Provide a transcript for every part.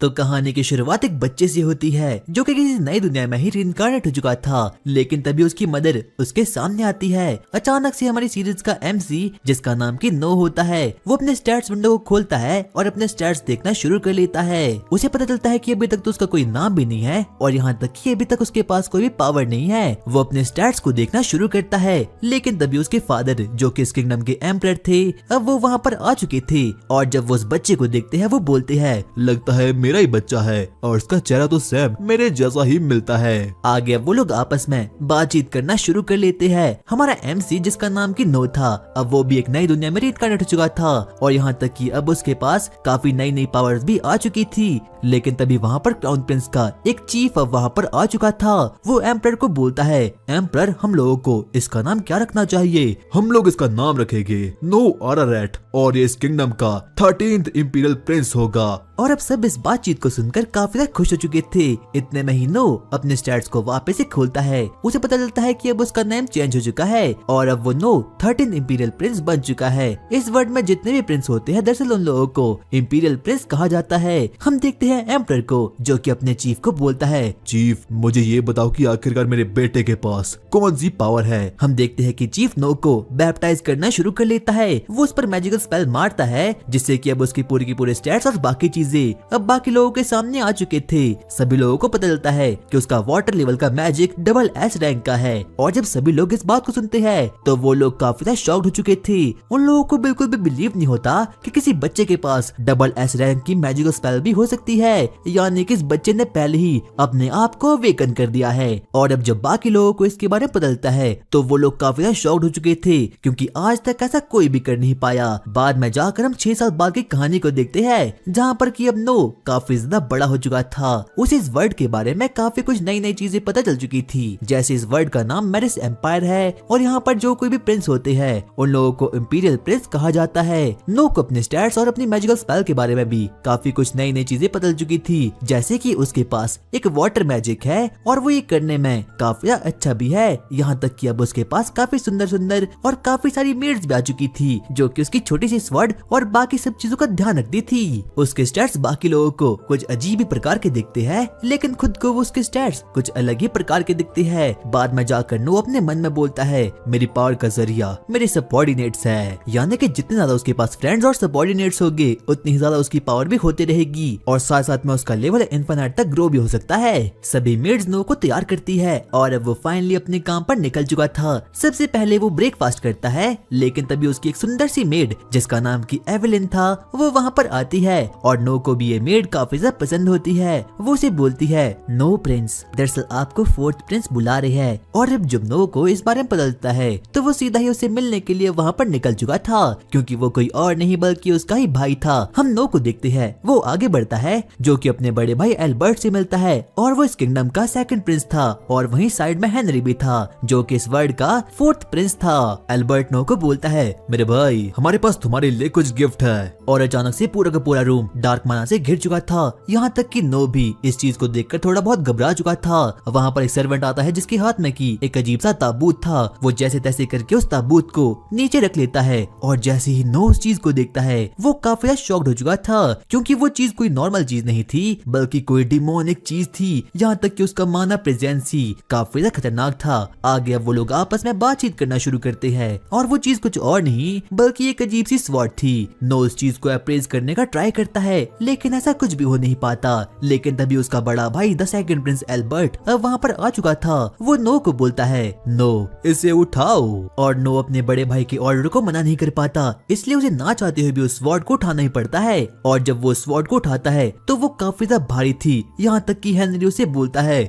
तो कहानी की शुरुआत एक बच्चे से होती है जो कि किसी नई दुनिया में ही रिइंकार्नेट हो चुका था, लेकिन तभी उसकी मदर उसके सामने आती है। अचानक से हमारी सीरीज का एमसी, जिसका नाम की नो होता है, वो अपने स्टैट्स विंडो को खोलता है और अपने स्टैट्स देखना शुरू कर लेता है। उसे पता चलता है कि अभी तक तो उसका कोई नाम भी नहीं है और यहाँ तक कि अभी तक उसके पास कोई भी पावर नहीं है। वो अपने स्टैट्स को देखना शुरू करता है, लेकिन तभी उसके फादर, जो कि इस किंगडम के एम्परर थे, अब वो वहाँ पर आ चुके थे। और जब वो उस बच्चे को देखते हैं वो बोलते हैं, लगता है मेरा ही बच्चा है और इसका चेहरा तो सेम मेरे जैसा ही मिलता है। आगे अब वो लोग आपस में बातचीत करना शुरू कर लेते हैं। हमारा एमसी, जिसका नाम की नो था, अब वो भी एक नई दुनिया में रिइंकार्नेट हो चुका था और यहाँ तक कि अब उसके पास काफी नई नई पावर्स भी आ चुकी थी। लेकिन तभी वहाँ पर क्राउन प्रिंस का एक चीफ अब वहाँ पर आ चुका था। वो एम्परर को बोलता है, एम्परर, हम लोगों को इसका नाम क्या रखना चाहिए? हम लोग इसका नाम रखेंगे नो आरारैट और ये इस किंगडम का 13th इंपीरियल प्रिंस होगा। और अब सब इस बातचीत को सुनकर काफी ज्यादा खुश हो चुके थे। इतने में ही नो अपने स्टैट्स को वापस से खोलता है। उसे पता चलता है कि अब उसका नेम चेंज हो चुका है और अब वो नो 13th इंपीरियल प्रिंस बन चुका है। इस वर्ल्ड में जितने भी प्रिंस होते हैं, दरअसल उन लोगों को इंपीरियल प्रिंस कहा जाता है। हम देखते हैं एम्परर को, जो कि अपने चीफ को बोलता है, चीफ, मुझे ये बताओ कि आखिरकार मेरे बेटे के पास कौन सी पावर है? हम देखते हैं कि चीफ नो को बैप्टाइज करना शुरू कर लेता है। वो उस पर मैजिकल स्पेल मारता है, जिससे कि अब उसकी पूरी की पूरे स्टैट्स और बाकी चीजें अब बाकी लोगों के सामने आ चुके थे। सभी लोगों को पता चलता है कि उसका वाटर लेवल का मैजिक डबल एस रैंक का है। और जब सभी लोग इस बात को सुनते हैं तो वो लोग काफी ज्यादा शॉक्ड हो चुके थे। उन लोगों को बिल्कुल भी बिलीव नहीं होता कि किसी बच्चे के पास डबल एस रैंक की मैजिकल स्पेल भी हो सकती है, यानी कि इस बच्चे ने पहले ही अपने आप को अवेकन कर दिया है। और अब जब बाकी लोगों को इसके बारे में पता चलता है तो वो लोग काफी ज्यादा शॉक्ड हो चुके थे, क्योंकि आज तक ऐसा कोई भी कर नहीं पाया। बाद में जाकर हम 6 साल बाद की कहानी को देखते हैं, जहाँ पर कि अब नो काफी ज्यादा बड़ा हो चुका था। उसे इस वर्ल्ड के बारे में काफी कुछ नई नई चीजें पता चल चुकी थी, जैसे इस वर्ल्ड का नाम मेरिस एम्पायर है और यहाँ पर जो कोई भी प्रिंस होते हैं उन लोगों को इंपीरियल प्रिंस कहा जाता है। नो को अपने स्टैट्स और अपनी मैजिकल स्पेल के बारे में भी काफी कुछ नई नई चीजें पता चल चुकी थी, जैसे कि उसके पास एक वाटर मैजिक है और वो ये करने में काफी अच्छा भी है। यहाँ तक कि अब उसके पास काफी सुंदर सुंदर और काफी सारी मेड्स भी आ चुकी थी, जो कि उसकी छोटी सी स्वॉर्ड और बाकी सब चीजों का ध्यान रखती थी। उसके स्टैट्स बाकी लोगों को कुछ अजीब ही प्रकार के दिखते हैं, लेकिन खुद को वो उसके स्टैट्स कुछ अलग ही प्रकार के दिखते हैं। बाद में जाकर नो अपने मन में बोलता है, मेरी पावर का जरिया मेरे सबऑर्डिनेट्स है, यानी कि जितने ज्यादा उसके पास फ्रेंड्स और सबऑर्डिनेट्स होंगे उतनी ही ज्यादा उसकी पावर भी होती रहेगी और साथ साथ में उसका लेवल इनफिनिट तक ग्रो भी हो सकता है। सभी मेड्स नो को तैयार करती है और अब वो फाइनली अपने काम पर निकल चुका था। सबसे पहले वो ब्रेकफास्ट करता है, लेकिन तभी उसकी एक सुंदर सी मेड, जिसका नाम की एवेलिन था, वो वहाँ पर आती है और नो को भी ये मेड काफी ज्यादा पसंद होती है। वो उसे बोलती है, नो प्रिंस, दरअसल आपको 4th प्रिंस बुला रहे हैं। और अब जब नो को इस बारे में पता चलता है तो वो सीधा ही उसे मिलने के लिए वहाँ पर निकल चुका था, क्योंकि वो कोई और नहीं बल्कि उसका ही भाई था। हम नो को देखते हैं, वो आगे बढ़ता है, जो कि अपने बड़े भाई एल्बर्ट से मिलता है और वो इस किंगडम का 2nd प्रिंस था। और वहीं साइड में हेनरी भी था, जो कि इस वर्ल्ड का 4th प्रिंस था। एल्बर्ट नो को बोलता है, मेरे भाई, हमारे पास तुम्हारे लिए कुछ गिफ्ट है। और अचानक से पूरा का पूरा रूम डार्क माना से घिर चुका था। यहाँ तक कि नो भी इस चीज को देखकर थोड़ा बहुत घबरा चुका था। वहाँ पर एक सर्वेंट आता है, जिसके हाथ में की एक अजीब सा ताबूत था। वो जैसे तैसे करके उस ताबूत को नीचे रख लेता है और जैसे ही नो उस चीज को देखता है वो काफी शॉक्ड हो चुका था, क्योंकि वो चीज कोई नॉर्मल चीज नहीं थी बल्कि कोई डिमोनिक चीज थी। यहाँ तक कि उसका माना प्रेजेंस ही काफी ज्यादा खतरनाक था। आगे अब वो लोग आपस में बातचीत करना शुरू करते हैं और वो चीज कुछ और नहीं बल्कि एक अजीब सी स्वॉर्ड थी। नो उस चीज को अप्रेज करने का ट्राई करता है, लेकिन ऐसा कुछ भी हो नहीं पाता। लेकिन तभी उसका बड़ा भाई द 2nd प्रिंस एल्बर्ट अब वहाँ पर आ चुका था। वो नो को बोलता है, नो, इसे उठाओ। और नो अपने बड़े भाई के ऑर्डर को मना नहीं कर पाता, इसलिए उसे ना चाहते हुए भी उस स्वॉर्ड को उठाना ही पड़ता है। और जब वो स्वॉर्ड को उठाता है तो वो काफी ज्यादा भारी थी। यहाँ तक कि हेनरी उसे बोलता है,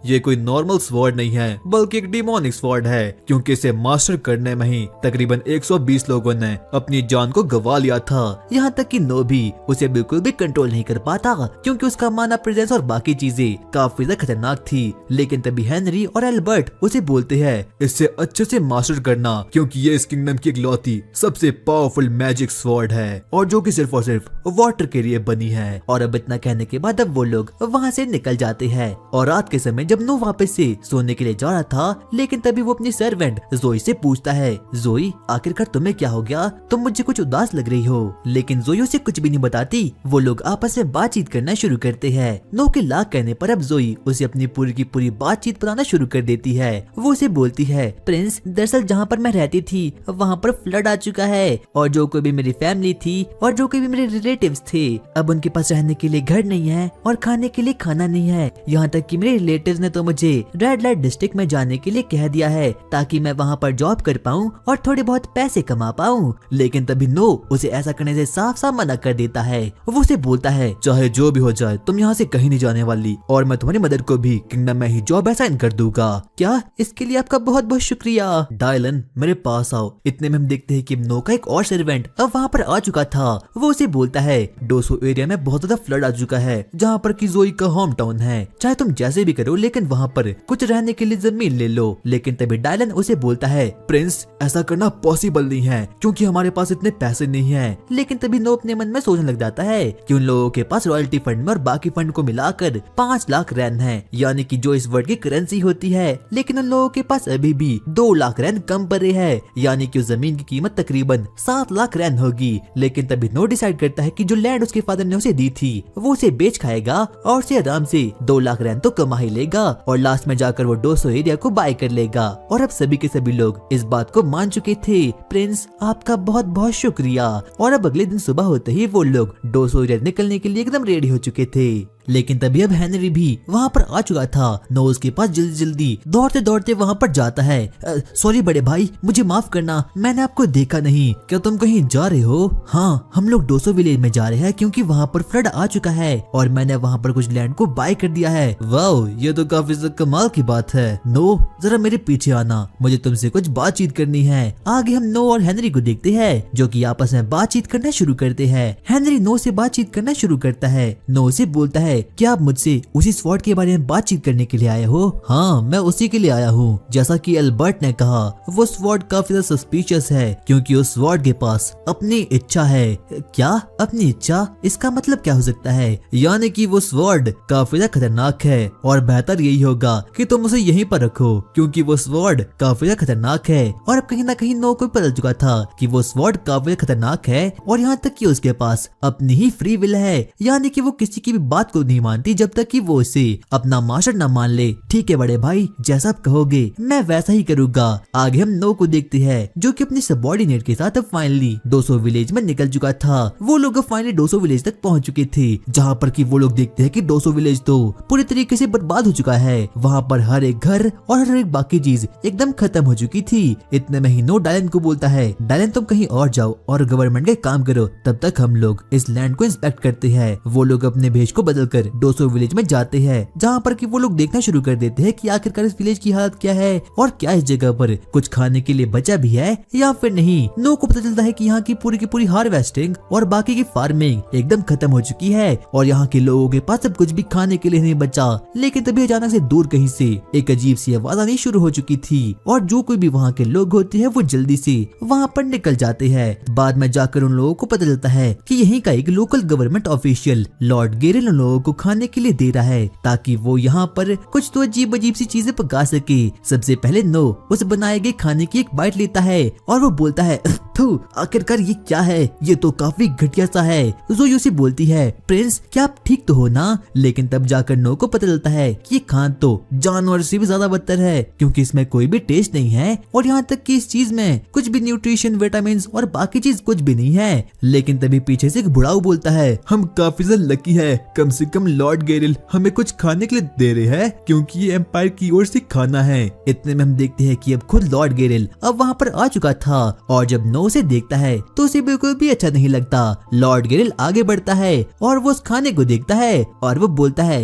ये कोई नॉर्मल स्वॉर्ड नहीं है बल्कि एक डिमोनिक स्वॉर्ड है, क्योंकि इसे मास्टर करने में ही तकरीबन 120 लोगों ने अपनी जान को गवा लिया था। यहाँ तक कि नो भी उसे बिल्कुल भी कंट्रोल नहीं कर पाता, क्योंकि उसका माना प्रेजेंस और बाकी चीजें काफी ज्यादा खतरनाक थी। लेकिन तभी हेनरी और एल्बर्ट उसे बोलते हैं, इससे अच्छे से मास्टर करना, क्योंकि ये इस किंगडम की इकलौती सबसे पावरफुल मैजिक स्वॉर्ड है और जो कि सिर्फ और सिर्फ वाटर के लिए बनी है। और अब इतना इतना कहने के बाद अब वो लोग वहाँ से निकल जाते हैं। और रात के समय जब नो वापस से सोने के लिए जा रहा था, लेकिन तभी वो अपनी सर्वेंट जोई से पूछता है, जोई आखिरकार तुम्हें क्या हो गया, तुम मुझे कुछ उदास लग रही हो। लेकिन जोई उसे कुछ भी नहीं बताती। वो लोग आपस में बातचीत करना शुरू करते हैं। नो के लाख कहने पर अब जोई उसे अपनी पूरी की पूरी बातचीत बताना शुरू कर देती है। वो उसे बोलती है, प्रिंस दरअसल जहाँ पर मैं रहती थी वहाँ पर फ्लड आ चुका है, और जो कोई भी मेरी फैमिली थी और जो कोई भी मेरे रिलेटिव्स थे, अब उनके पास रहने के लिए घर नहीं है और खाने के लिए खाना नहीं है। यहाँ तक कि मेरे रिलेटिव्स ने तो मुझे रेड लाइट डिस्ट्रिक्ट में जाने के लिए कह दिया है ताकि मैं वहाँ पर जॉब कर पाऊँ और थोड़े बहुत पैसे कमा पाऊँ। लेकिन तभी नो उसे ऐसा करने से साफ साफ मना कर देता है। वो उसे बोलता है, चाहे जो भी हो जाए तुम यहाँ से कहीं नहीं जाने वाली, और मैं तुम्हारी मदर को भी किंगडम में ही जॉब असाइन कर दूंगा। क्या? इसके लिए आपका बहुत बहुत शुक्रिया। डायलन मेरे पास आओ। इतने में हम देखते हैं कि नो का एक और सर्वेंट अब वहाँ पर आ चुका था। वो उसे बोलता है, डोसो एरिया में बहुत ज्यादा फ्लड आ चुका है, जहाँ पर की जोई का होम टाउन है। चाहे तुम जैसे भी करो लेकिन वहाँ पर कुछ रहने के लिए जमीन ले लो। लेकिन तभी डायलन उसे बोलता है, प्रिंस ऐसा करना पॉसिबल नहीं है क्योंकि हमारे पास इतने पैसे नहीं है। लेकिन तभी नो अपने मन में सोचने लग जाता है कि उन लोगों के पास रॉयल्टी फंड में और बाकी फंड को मिलाकर 5 लाख रैन है, यानी कि जो इस वर्ल्ड की करेंसी होती है। लेकिन उन लोगों के पास अभी भी 2 लाख रैन कम पड़े हैं, यानी कि उस जमीन की कीमत तकरीबन 7 लाख रैन होगी। लेकिन तभी नो डिसाइड करता है कि जो लैंड उसके फादर ने उसे दी थी वो उसे बेच खाएगा और उसे आराम से 2 लाख रैन तो कमा ही लेगा, और लास्ट में जाकर वो डोसो एरिया को बाय कर लेगा। और अब सभी के सभी लोग इस बात को मान चुके थे। प्रिंस आपका बहुत बहुत शुक्रिया। और अब अगले दिन सुबह होते ही वो लोग डोसो एरिया निकलने के लिए एकदम रेडी हो चुके थे। लेकिन तभी अब हेनरी भी वहाँ पर आ चुका था। नो उसके पास जल्दी जल्दी दौड़ते दौड़ते वहाँ पर जाता है। सॉरी बड़े भाई, मुझे माफ करना, मैंने आपको देखा नहीं। क्या तुम कहीं जा रहे हो? हाँ, हम लोग डोसो विलेज में जा रहे हैं क्योंकि वहाँ पर फ्लड आ चुका है और मैंने वहाँ पर कुछ लैंड को बाय कर दिया है। वाओ, ये तो काफी कमाल की बात है। नो जरा मेरे पीछे आना, मुझे तुमसे कुछ बातचीत करनी है। आगे हम नो और हेनरी को देखते हैं जो कि आपस में बातचीत करना शुरू करते हैं। हेनरी नो से बातचीत करना शुरू करता है। नो से बोलता है, क्या आप मुझसे उसी स्वॉर्ड के बारे में बातचीत करने के लिए आए हो? हाँ, मैं उसी के लिए आया हूँ। जैसा कि एल्बर्ट ने कहा, वो स्वॉर्ड काफी ज्यादा सस्पिशियस है क्योंकि उस स्वॉर्ड के पास अपनी इच्छा है। क्या अपनी इच्छा? इसका मतलब क्या हो सकता है? यानी कि वो स्वॉर्ड काफी ज्यादा खतरनाक है और बेहतर यही होगा कि तुम उसे यहीं पर रखो क्योंकि वो स्वॉर्ड काफी ज्यादा खतरनाक है। और अब कहीं ना कहीं नो को पता चुका था कि वो स्वॉर्ड काफी खतरनाक है, और यहाँ तक कि उसके पास अपनी ही फ्री विल है, यानी कि वो किसी की भी बात को नहीं मानती जब तक कि वो उसे अपना मास्टर ना मान ले। ठीक है बड़े भाई, जैसा आप कहोगे मैं वैसा ही करूंगा। आगे हम नो को देखते हैं जो कि अपनी सबऑर्डिनेट के साथ अब फाइनली डोसो विलेज में निकल चुका था। वो लोग अब फाइनली डोसो विलेज तक पहुंच चुके थे, जहाँ पर कि वो लोग देखते हैं कि डोसो विलेज तो पूरी तरीके से बर्बाद हो चुका है। वहाँ पर हर एक घर और हर एक बाकी चीज एकदम खत्म हो चुकी थी। इतने में ही नो डायलन को बोलता है, डायलन तुम कहीं और जाओ और गवर्नमेंट का काम करो, तब तक हम लोग इस लैंड को इंस्पेक्ट करते हैं। वो लोग अपने भेष को बदलकर डोसो विलेज में जाते हैं, जहाँ पर कि वो लोग देखना शुरू कर देते हैं कि आखिरकार इस विलेज की हालत क्या है और क्या इस जगह पर कुछ खाने के लिए बचा भी है या फिर नहीं। नो को पता चलता है कि यहाँ की पूरी हार्वेस्टिंग और बाकी की फार्मिंग एकदम खत्म हो चुकी है और यहाँ के लोगों के पास अब कुछ भी खाने के लिए नहीं बचा। लेकिन तभी अचानक से दूर कहीं से एक अजीब सी आवाज आनी शुरू हो चुकी थी और जो कोई भी वहाँ के लोग होते हैं वो जल्दी से वहाँ पर निकल जाते हैं। बाद में जाकर उन लोगों को पता चलता है कि यहीं का एक लोकल गवर्नमेंट ऑफिशियल लॉर्ड गेरिल उन लोगों को खाने के लिए दे रहा है ताकि वो यहाँ पर कुछ तो अजीब अजीब सी चीजें पका सके। सबसे पहले नो उस बनाए गए खाने की एक बाइट लेता है और वो बोलता है, आखिरकार ये क्या है? ये तो काफी घटिया सा है। जोई उसे बोलती है, प्रिंस क्या आप ठीक तो हो ना? लेकिन तब जाकर नो को पता चलता है कि ये खान तो जानवर से भी ज्यादा बदतर है क्योंकि इसमें कोई भी टेस्ट नहीं है और यहाँ तक कि इस चीज में कुछ भी न्यूट्रिशन, विटामिन और बाकी चीज कुछ भी नहीं है। लेकिन तभी पीछे से एक बुढ़ाऊ बोलता है, हम काफी ज्यादा लकी है, कम से कम लॉर्ड गेरिल हमें कुछ खाने के लिए दे रहे हैं क्योंकि ये एम्पायर की ओर से खाना है। इतने में हम देखते हैं कि अब खुद लॉर्ड गेरिल अब वहाँ पर आ चुका था और जब नो से देखता है तो उसे बिल्कुल भी अच्छा नहीं लगता। लॉर्ड गेरिल आगे बढ़ता है और वो उस खाने को देखता है और वो बोलता है,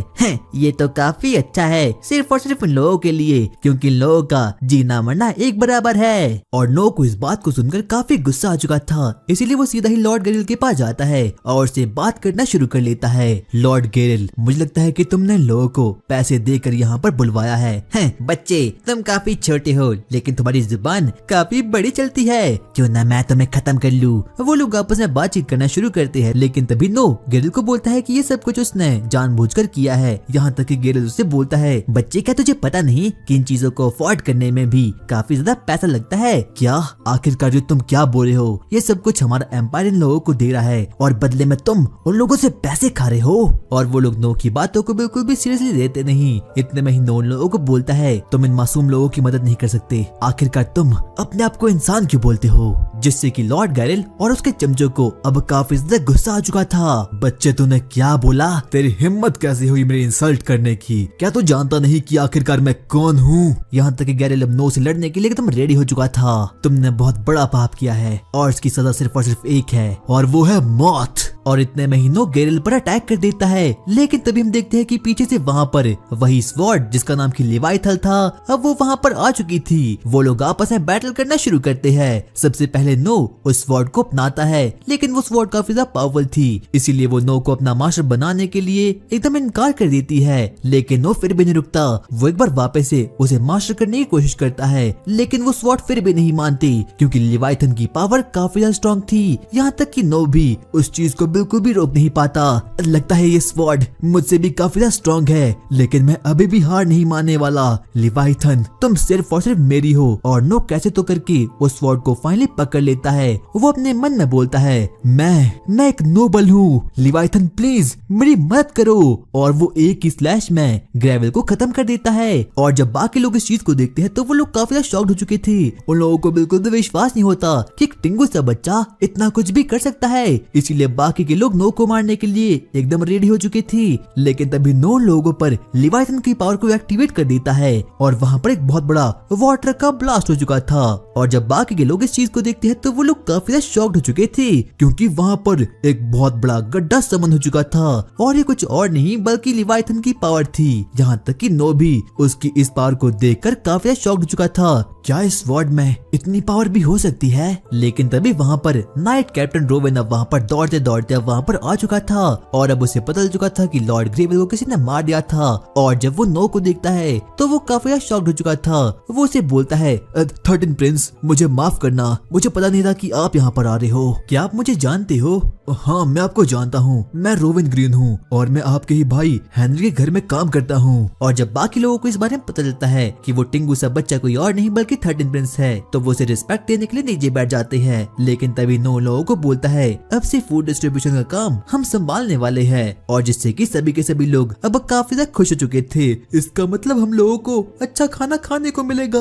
ये तो काफी अच्छा है, सिर्फ और सिर्फ उन लोगों के लिए क्योंकि लोगों का जीना मरना एक बराबर है। और नो को इस बात को सुनकर काफी गुस्सा आ चुका था, इसीलिए वो सीधा ही लॉर्ड गेरिल के पास जाता है और उससे बात करना शुरू कर लेता है। लॉर्ड गेरिल, मुझे लगता है कि तुमने लोगों को पैसे देकर यहाँ पर बुलवाया है। हैं बच्चे, तुम काफी छोटे हो लेकिन तुम्हारी जुबान काफी बड़ी चलती है, क्यों ना मैं तुम्हें खत्म कर लूं। वो लोग आपस में बातचीत करना शुरू करते हैं, लेकिन तभी नो गेरिल को बोलता है कि ये सब कुछ उसने जानबूझकर किया है। यहाँ तक कि गेरिल उससे बोलता है, बच्चे क्या तुझे पता नहीं कि इन चीजों को अफोर्ड करने में भी काफी ज्यादा पैसा लगता है? क्या आखिरकार जो तुम क्या बोल रहे हो, ये सब कुछ हमारा एम्पायर इन लोगों को दे रहा है और बदले में तुम उन लोगों से पैसे खा रहे हो। और वो लोग नो की बातों को बिल्कुल भी सीरियसली लेते नहीं। इतने में ही नो उन लोगों को बोलता है, तुम इन मासूम लोगों की मदद नहीं कर सकते, आखिरकार तुम अपने आप को इंसान क्यों बोलते हो? जिससे कि लॉर्ड गैरिल और उसके चमचों को अब काफी ज्यादा गुस्सा आ चुका था। बच्चे तूने क्या बोला? तेरी हिम्मत कैसे हुई मेरी इंसल्ट करने की? क्या तू जानता नहीं कि आखिरकार मैं कौन हूँ? यहाँ तक कि गैरिल अब नो से लड़ने के लिए एकदम रेडी हो चुका था। तुमने बहुत बड़ा पाप किया है और इसकी सजा सिर्फ और सिर्फ एक है, और वो है मौत। और इतने में ही नो गेरिल पर अटैक कर देता है। लेकिन तभी हम देखते हैं कि पीछे से वहाँ पर वही स्वॉर्ड जिसका नाम की लेवाइथन था, अब वो वहाँ पर आ चुकी थी। वो लोग आपस में बैटल करना शुरू करते हैं। सबसे पहले नो उस स्वॉर्ड को अपनाता है, लेकिन वो स्वॉर्ड काफी ज्यादा पावरफुल थी, इसीलिए वो नो को अपना मास्टर बनाने के लिए एकदम इनकार कर देती है। लेकिन नो फिर भी नहीं रुकता, वो एक बार वापस से उसे मास्टर करने की कोशिश करता है, लेकिन वो स्वॉर्ड फिर भी नहीं मानती क्योंकि लेवाइथन की पावर काफी ज्यादा स्ट्रॉन्ग थी। यहाँ तक कि नो भी उस चीज को बिल्कुल भी रोक नहीं पाता। लगता है ये स्वॉर्ड मुझसे भी काफी ज्यादा स्ट्रॉन्ग है, लेकिन मैं अभी भी हार नहीं मानने वाला। लेवाइथन, तुम सिर्फ और सिर्फ मेरी हो। और नो कैसे तो करके उस स्वॉर्ड को फाइनली पकड़ लेता है। वो अपने मन में बोलता है, मैं एक नोबल हूँ, लेवाइथन प्लीज मेरी मदद करो। और वो एक ही स्लैश में ग्रेविल को खत्म कर देता है। और जब बाकी लोग इस चीज को देखते हैं तो वो लोग काफी ज्यादा शॉक्ड हो चुके थे। उन लोगों को बिल्कुल भी विश्वास नहीं होता कि एक टिंगू सा बच्चा इतना कुछ भी कर सकता है। इसीलिए बाकी के लोग नो को मारने के लिए एकदम रेडी हो चुके थे। लेकिन तभी नो लोगों पर लेवाइथन की पावर को एक्टिवेट कर देता है और वहाँ पर एक बहुत बड़ा वाटर का ब्लास्ट हो चुका था। और जब बाकी के लोग इस चीज को देखते हैं तो वो लोग काफी ज्यादा शॉक्ड हो चुके थे, क्योंकि वहाँ पर एक बहुत बड़ा गड्ढा समन हो चुका था और ये कुछ और नहीं बल्कि लेवाइथन की पावर थी। यहाँ तक कि नो भी उसकी इस पावर को देखकर काफी ज्यादा शॉक्ड हो चुका था। क्या इस स्वॉर्ड में इतनी पावर भी हो सकती है? लेकिन तभी वहाँ पर नाइट कैप्टन रोवेन अब वहाँ पर दौड़ते दौड़ते अब वहाँ पर आ चुका था और अब उसे पता चल चुका था कि लॉर्ड ग्रेविल को किसी ने मार दिया था। और जब वो नो को देखता है तो वो काफी ज्यादा शॉक्ड हो चुका था। वो उसे बोलता है, 13 प्रिंस, मुझे माफ करना, मुझे पता नहीं था कि आप यहाँ पर आ रहे हो। क्या आप मुझे जानते हो? हाँ, मैं आपको जानता हूँ। मैं रोवेन ग्रीन हूँ और मैं आपके ही भाई हेनरी के घर में काम करता हूँ। और जब बाकी लोगों को इस बारे में पता चलता है कि वो टिंगू सा बच्चा कोई और नहीं बल्कि 13 प्रिंस है, तो वो उसे रिस्पेक्ट देने के लिए नीचे बैठ जाते हैं। लेकिन तभी नो लोगों को बोलता है, अब से फूड डिस्ट्रीब्यूशन का काम हम संभालने वाले हैं। और जिससे कि सभी के सभी लोग अब काफी ज्यादा खुश हो चुके थे। इसका मतलब हम लोगों को अच्छा खाना खाने को मिलेगा।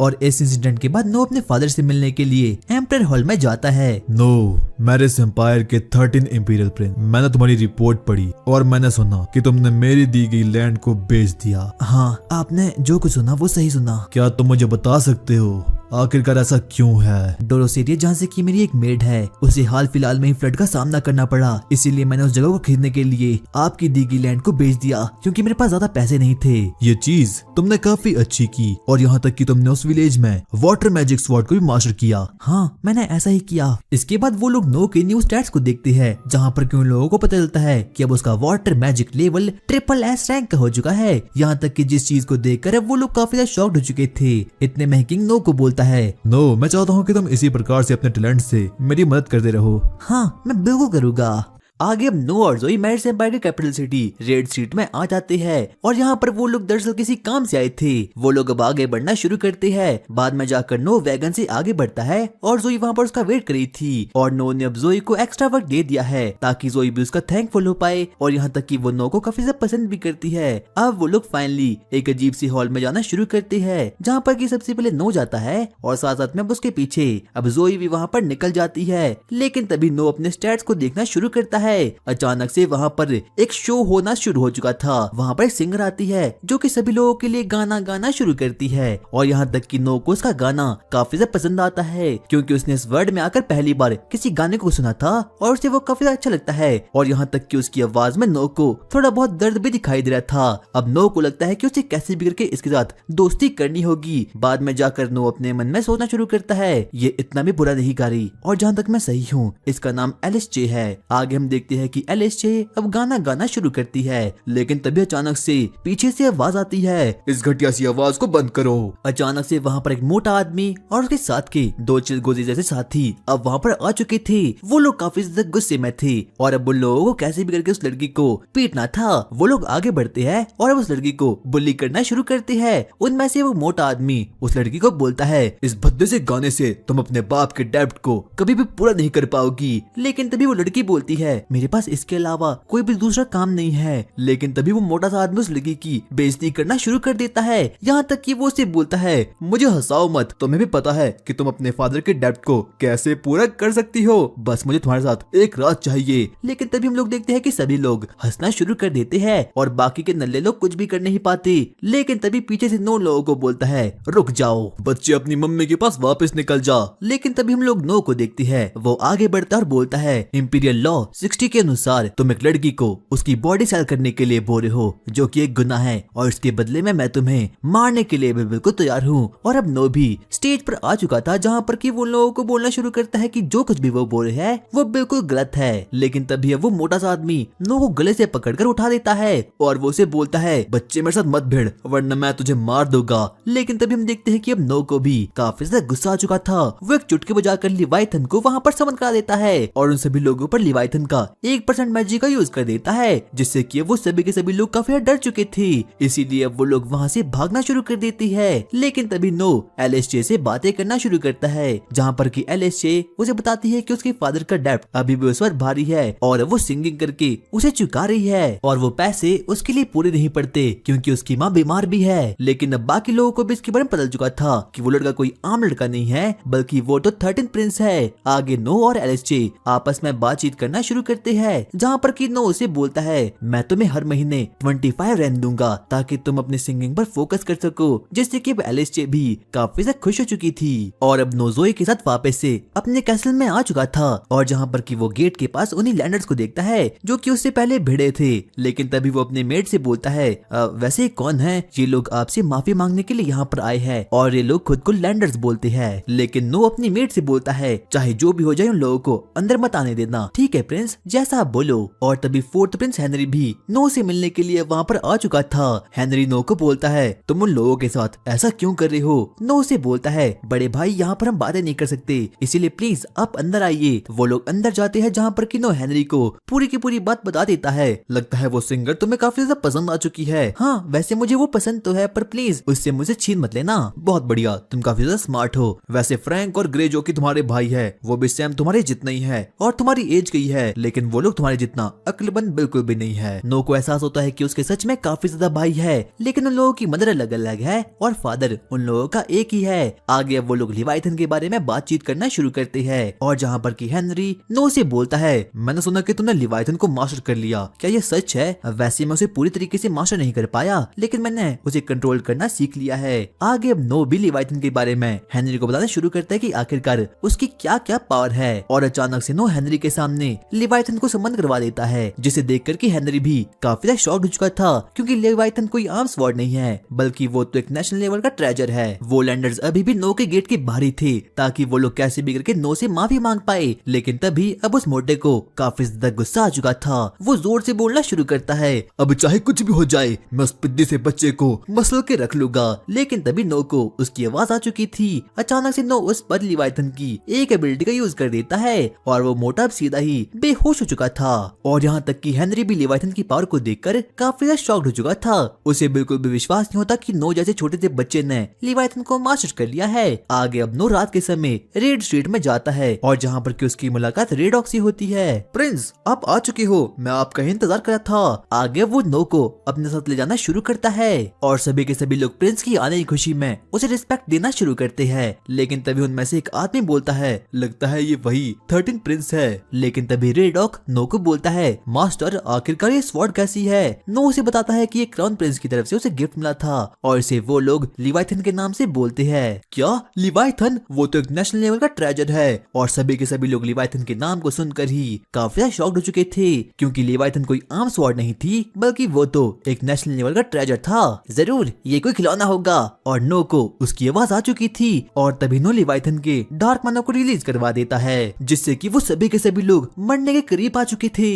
और इस इंसिडेंट के बाद नो अपने फादर से मिलने के लिए एम्परर हॉल में जाता है। नो, मैरिस एम्पायर के 13 इंपीरियल प्रिंस, मैंने तुम्हारी रिपोर्ट पढ़ी और मैंने सुना कि तुमने मेरी दी गई लैंड को बेच दिया। हाँ, आपने जो कुछ सुना वो सही सुना। क्या तुम मुझे बता सकते हो आखिरकार ऐसा क्यों है? डोरोसेरिया, जहाँ से की मेरी एक मेड है, उसे हाल फिलहाल में ही फ्लड का सामना करना पड़ा, इसीलिए मैंने उस जगह को खरीदने के लिए आपकी दी गई लैंड को बेच दिया क्योंकि मेरे पास ज्यादा पैसे नहीं थे। ये चीज तुमने काफी अच्छी की और यहाँ तक कि तुमने उस विलेज में वाटर मैजिक स्वॉर्ड को भी मास्टर किया। हाँ, मैंने ऐसा ही किया। इसके बाद वो लोग नो के न्यू स्टैट्स को देखते हैं, जहाँ पर उन लोगों को पता चलता है कि अब उसका water magic level SSS rank का हो चुका है। यहाँ तक कि जिस चीज को देखकर अब वो लोग काफी ज्यादा शॉक्ड हो चुके थे। इतने में किंग नो को बोलता है, नो, मैं चाहता हूँ कि तुम इसी प्रकार से अपने टैलेंट से मेरी मदद करते रहो। हाँ, मैं बिल्कुल करूँगा। आगे अब नो और जोई मैरिस एम्पायर के कैपिटल सिटी रेड स्ट्रीट में आ जाते हैं और यहाँ पर वो लोग दरअसल किसी काम से आए थे। वो लोग अब आगे बढ़ना शुरू करते हैं। बाद में जाकर नो वैगन से आगे बढ़ता है और जोई वहाँ पर उसका वेट कर रही थी और नो ने अब जोई को एक्स्ट्रा वर्क दे दिया है ताकि जोई भी उसका थैंकफुल हो पाए और यहाँ तक कि वो नो को काफी ज्यादा पसंद भी करती है। अब वो लोग फाइनली एक अजीब सी हॉल में जाना शुरू करते हैं, जहाँ पर कि सबसे पहले नो जाता है और साथ साथ में उसके पीछे अब जोई भी वहाँ पर निकल जाती है। लेकिन तभी नो अपने स्टैट्स को देखना शुरू करता है। अचानक से वहाँ पर एक शो होना शुरू हो चुका था। वहाँ पर एक सिंगर आती है जो कि सभी लोगों के लिए गाना गाना शुरू करती है और यहाँ तक कि नो को उसका गाना काफी ज्यादा पसंद आता है क्योंकि उसने इस वर्ल्ड में आकर पहली बार किसी गाने को सुना था और उसे वो काफी अच्छा लगता है। और यहाँ तक कि उसकी आवाज में नो को थोड़ा बहुत दर्द भी दिखाई दे रहा था। अब नो को लगता है कि उसे कैसे भी करके इसके साथ दोस्ती करनी होगी। बाद में जाकर नो अपने मन में सोचना शुरू करता है, ये इतना भी बुरा नहीं गा रही और जहाँ तक मैं सही हूँ इसका नाम एलिस जे है। आगे हम देखते हैं कि एलिस्चे अब गाना गाना शुरू करती है, लेकिन तभी अचानक से पीछे से आवाज आती है, इस घटिया सी आवाज को बंद करो। अचानक से वहाँ पर एक मोटा आदमी और उसके साथ के दो चिलगोजे जैसे साथी अब वहाँ पर आ चुके थे। वो लोग काफी ज्यादा गुस्से में थे और अब उन लोगों को कैसे भी करके उस लड़की को पीटना था। वो लोग आगे बढ़ते हैं और अब उस लड़की को बुली करना शुरू करते हैं। उनमें से वो मोटा आदमी उस लड़की को बोलता है, इस भद्दे से गाने से तुम अपने बाप के डेब्ट को कभी भी पूरा नहीं कर पाओगी। लेकिन तभी वो लड़की बोलती है, मेरे पास इसके अलावा कोई भी दूसरा काम नहीं है। लेकिन तभी वो मोटा सा आदमी उस लड़की की बेइज्जती करना शुरू कर देता है, यहाँ तक कि वो उसे बोलता है, मुझे हंसाओ मत, तुम्हें भी पता है कि तुम अपने फादर के डेब्ट को कैसे पूरा कर सकती हो। बस मुझे तुम्हारे साथ एक रात चाहिए। लेकिन तभी हम लोग देखते हैं कि सभी लोग हंसना शुरू कर देते हैं और बाकी के नल्ले लोग कुछ भी कर नहीं पाते। लेकिन तभी पीछे से नो लोगों को बोलता है, रुक जाओ बच्चे, अपनी मम्मी के पास वापस निकल जा। लेकिन तभी हम लोग नो को देखते हैं, वो आगे बढ़ता और बोलता है, इंपीरियल लॉ 60 के अनुसार तुम एक लड़की को उसकी बॉडी सेल करने के लिए बोल रहे हो, जो कि एक गुनाह है, और इसके बदले में मैं तुम्हें मारने के लिए भी बिल्कुल तैयार हूँ। और अब नो भी स्टेज पर आ चुका था, जहाँ पर कि वो लोगों को बोलना शुरू करता है कि जो कुछ भी वो बोल रहे हैं वो बिल्कुल गलत है। लेकिन तभी अब वो मोटा सा आदमी नो को गले से पकड़कर उठा देता है और वो उसे बोलता है, बच्चे मेरे साथ मत भिड़ वरना मैं तुझे मार दूंगा। लेकिन तभी हम देखते हैं कि अब नो को भी काफी ज्यादा गुस्सा आ चुका था। वो एक चुटकी बजाकर लिवाइथन को वहाँ पर समन करा देता है और उन सभी लोगों पर लिवाइथन का 1% मैजिक का यूज कर देता है, जिससे कि वो सभी के सभी लोग काफी डर चुके थे। इसीलिए अब वो लोग वहाँ से भागना शुरू कर देती है। लेकिन तभी नो एलिस्चे से बातें करना शुरू करता है, जहाँ पर कि एलिस्चे उसे बताती है कि उसके फादर का डेब्ट अभी भी उस पर भारी है और वो सिंगिंग करके उसे चुका रही है और वो पैसे उसके लिए पूरे नहीं पड़ते क्योंकि उसकी माँ बीमार भी है। लेकिन अब बाकी लोगों को भी इसके बारे में पता चुका था कि वो लड़का कोई आम लड़का नहीं है, बल्कि वो तो 13 प्रिंस है। आगे नो और एलिस्चे आपस में बातचीत करना शुरू करते हैं, जहाँ पर कि नो उसे बोलता है, मैं तुम्हें हर महीने 25 रैन दूंगा ताकि तुम अपनी सिंगिंग पर फोकस कर सको, जिससे कि एलिस्चे भी काफी से खुश हो चुकी थी। और अब नो जोए के साथ वापस से अपने कैसल में आ चुका था और जहाँ पर कि वो गेट के पास उन्हीं लैंडर्स को देखता है जो कि उससे पहले भिड़े थे। लेकिन तभी वो अपने मेट से बोलता है, वैसे कौन है ये लोग? आपसे माफी मांगने के लिए यहाँ पर आए हैं और ये लोग खुद को लैंडर्स बोलते हैं। लेकिन नो अपनी मेट से बोलता है, चाहे जो भी हो जाए उन लोगों को अंदर मत आने देना। ठीक है प्रिंस, जैसा आप बोलो। और तभी 4th प्रिंस हेनरी भी नो से मिलने के लिए वहाँ पर आ चुका था। हेनरी नो को बोलता है, तुम उन लोगों के साथ ऐसा क्यों कर रहे हो? नो से बोलता है, बड़े भाई यहाँ पर हम बातें नहीं कर सकते, इसीलिए प्लीज आप अंदर आइए। वो लोग अंदर जाते हैं, जहाँ पर कि नो हेनरी को पूरी की पूरी बात बता देता है। लगता है वो सिंगर तुम्हें काफी ज्यादा पसंद आ चुकी है। हाँ, वैसे मुझे वो पसंद तो है, पर प्लीज उससे मुझे छीन मत लेना। बहुत बढ़िया, तुम काफी ज्यादा स्मार्ट हो। वैसे फ्रैंक और ग्रे जो कि तुम्हारे भाई है, वो भी सेम तुम्हारे जितना ही है और तुम्हारी एज की है, लेकिन वो लोग तुम्हारे जितना अक्लमंद बिल्कुल भी नहीं है। नो को एहसास होता है कि उसके सच में काफी ज्यादा भाई है, लेकिन उन लोगों की मदर अलग अलग है और फादर उन लोगों का एक ही है। आगे अब वो लोग लिवाइथन के बारे में बातचीत करना शुरू करते हैं और जहाँ पर कि हेनरी नो से बोलता है, मैंने सुना कि तुमने लिवाइथन को मास्टर कर लिया, क्या ये सच है? वैसे मैं उसे पूरी तरीके से मास्टर नहीं कर पाया, लेकिन मैंने उसे कंट्रोल करना सीख लिया है। आगे अब नो भी लिवाइथन के बारे में हेनरी को बताना शुरू करता है कि आखिरकार उसकी क्या क्या पावर है। और अचानक से नो हेनरी के सामने लिवाइथन को सम्मान करवा देता है, जिसे देख कर के हेनरी भी काफी शॉक्ड हो चुका था, क्योंकि लिवाइथन कोई आम स्वॉर्ड नहीं है, बल्कि वो तो एक नेशनल लेवल का ट्रेजर है। वो लैंडर्स अभी भी नो के गेट के बाहर ही थे ताकि वो लोग कैसे भी करके नो से माफी मांग पाए। लेकिन तभी अब उस मोटे को काफी ज्यादा गुस्सा आ चुका था। वो जोर से बोलना शुरू करता है, अब चाहे कुछ भी हो जाए मैं उस पिद्दी से बच्चे को मसल के रख लूंगा। लेकिन तभी नो को उसकी आवाज आ चुकी थी। अचानक से नो उस पर लिवाइथन की एक एबिलिटी का यूज कर देता है और वो मोटा सीधा ही बेहोश हो चुका था। और यहाँ तक कि हेनरी भी लिवाइथन की पावर को देखकर काफी ज्यादा शॉक्ड हो चुका था। उसे बिल्कुल भी विश्वास नहीं होता कि नो जैसे छोटे से बच्चे ने लिवाइथन को मास्टर कर लिया है। आगे अब नो रात के समय रेड स्ट्रीट में जाता है और जहाँ पर कि उसकी मुलाकात रेडॉक से होती है। प्रिंस, आप आ चुके हो, मैं आपका ही इंतजार कर रहा था। आगे वो नो को अपने साथ ले जाना शुरू करता है और सभी के सभी लोग प्रिंस की आने की खुशी में उसे रिस्पेक्ट देना शुरू करते हैं। लेकिन तभी उनमें से एक आदमी बोलता है, लगता है ये वही 13 प्रिंस है। लेकिन तभी रेडॉक नो को बोलता है, मास्टर आखिरकार ये स्वॉर्ड कैसी है? नो उसे बताता है कि ये क्राउन प्रिंस की तरफ से उसे गिफ्ट मिला था और इसे वो लोग लिवाइथन के नाम से बोलते हैं। क्या लिवाइथन? वो तो एक नेशनल लेवल का ट्रेजर है। और सभी के सभी लोग लिवाइथन के नाम को सुनकर ही काफी शॉक्ड हो चुके थे, क्योंकि लिवाइथन कोई आम स्वॉर्ड नहीं थी, बल्कि वो तो एक नेशनल लेवल का ट्रेजर था। जरूर ये कोई खिलौना होगा। और नो को उसकी आवाज आ चुकी थी और तभी नो लिवाइथन के डार्क मानो को रिलीज करवा देता है, जिससे कि वो सभी के सभी लोग मरने के करीब आ चुके थे।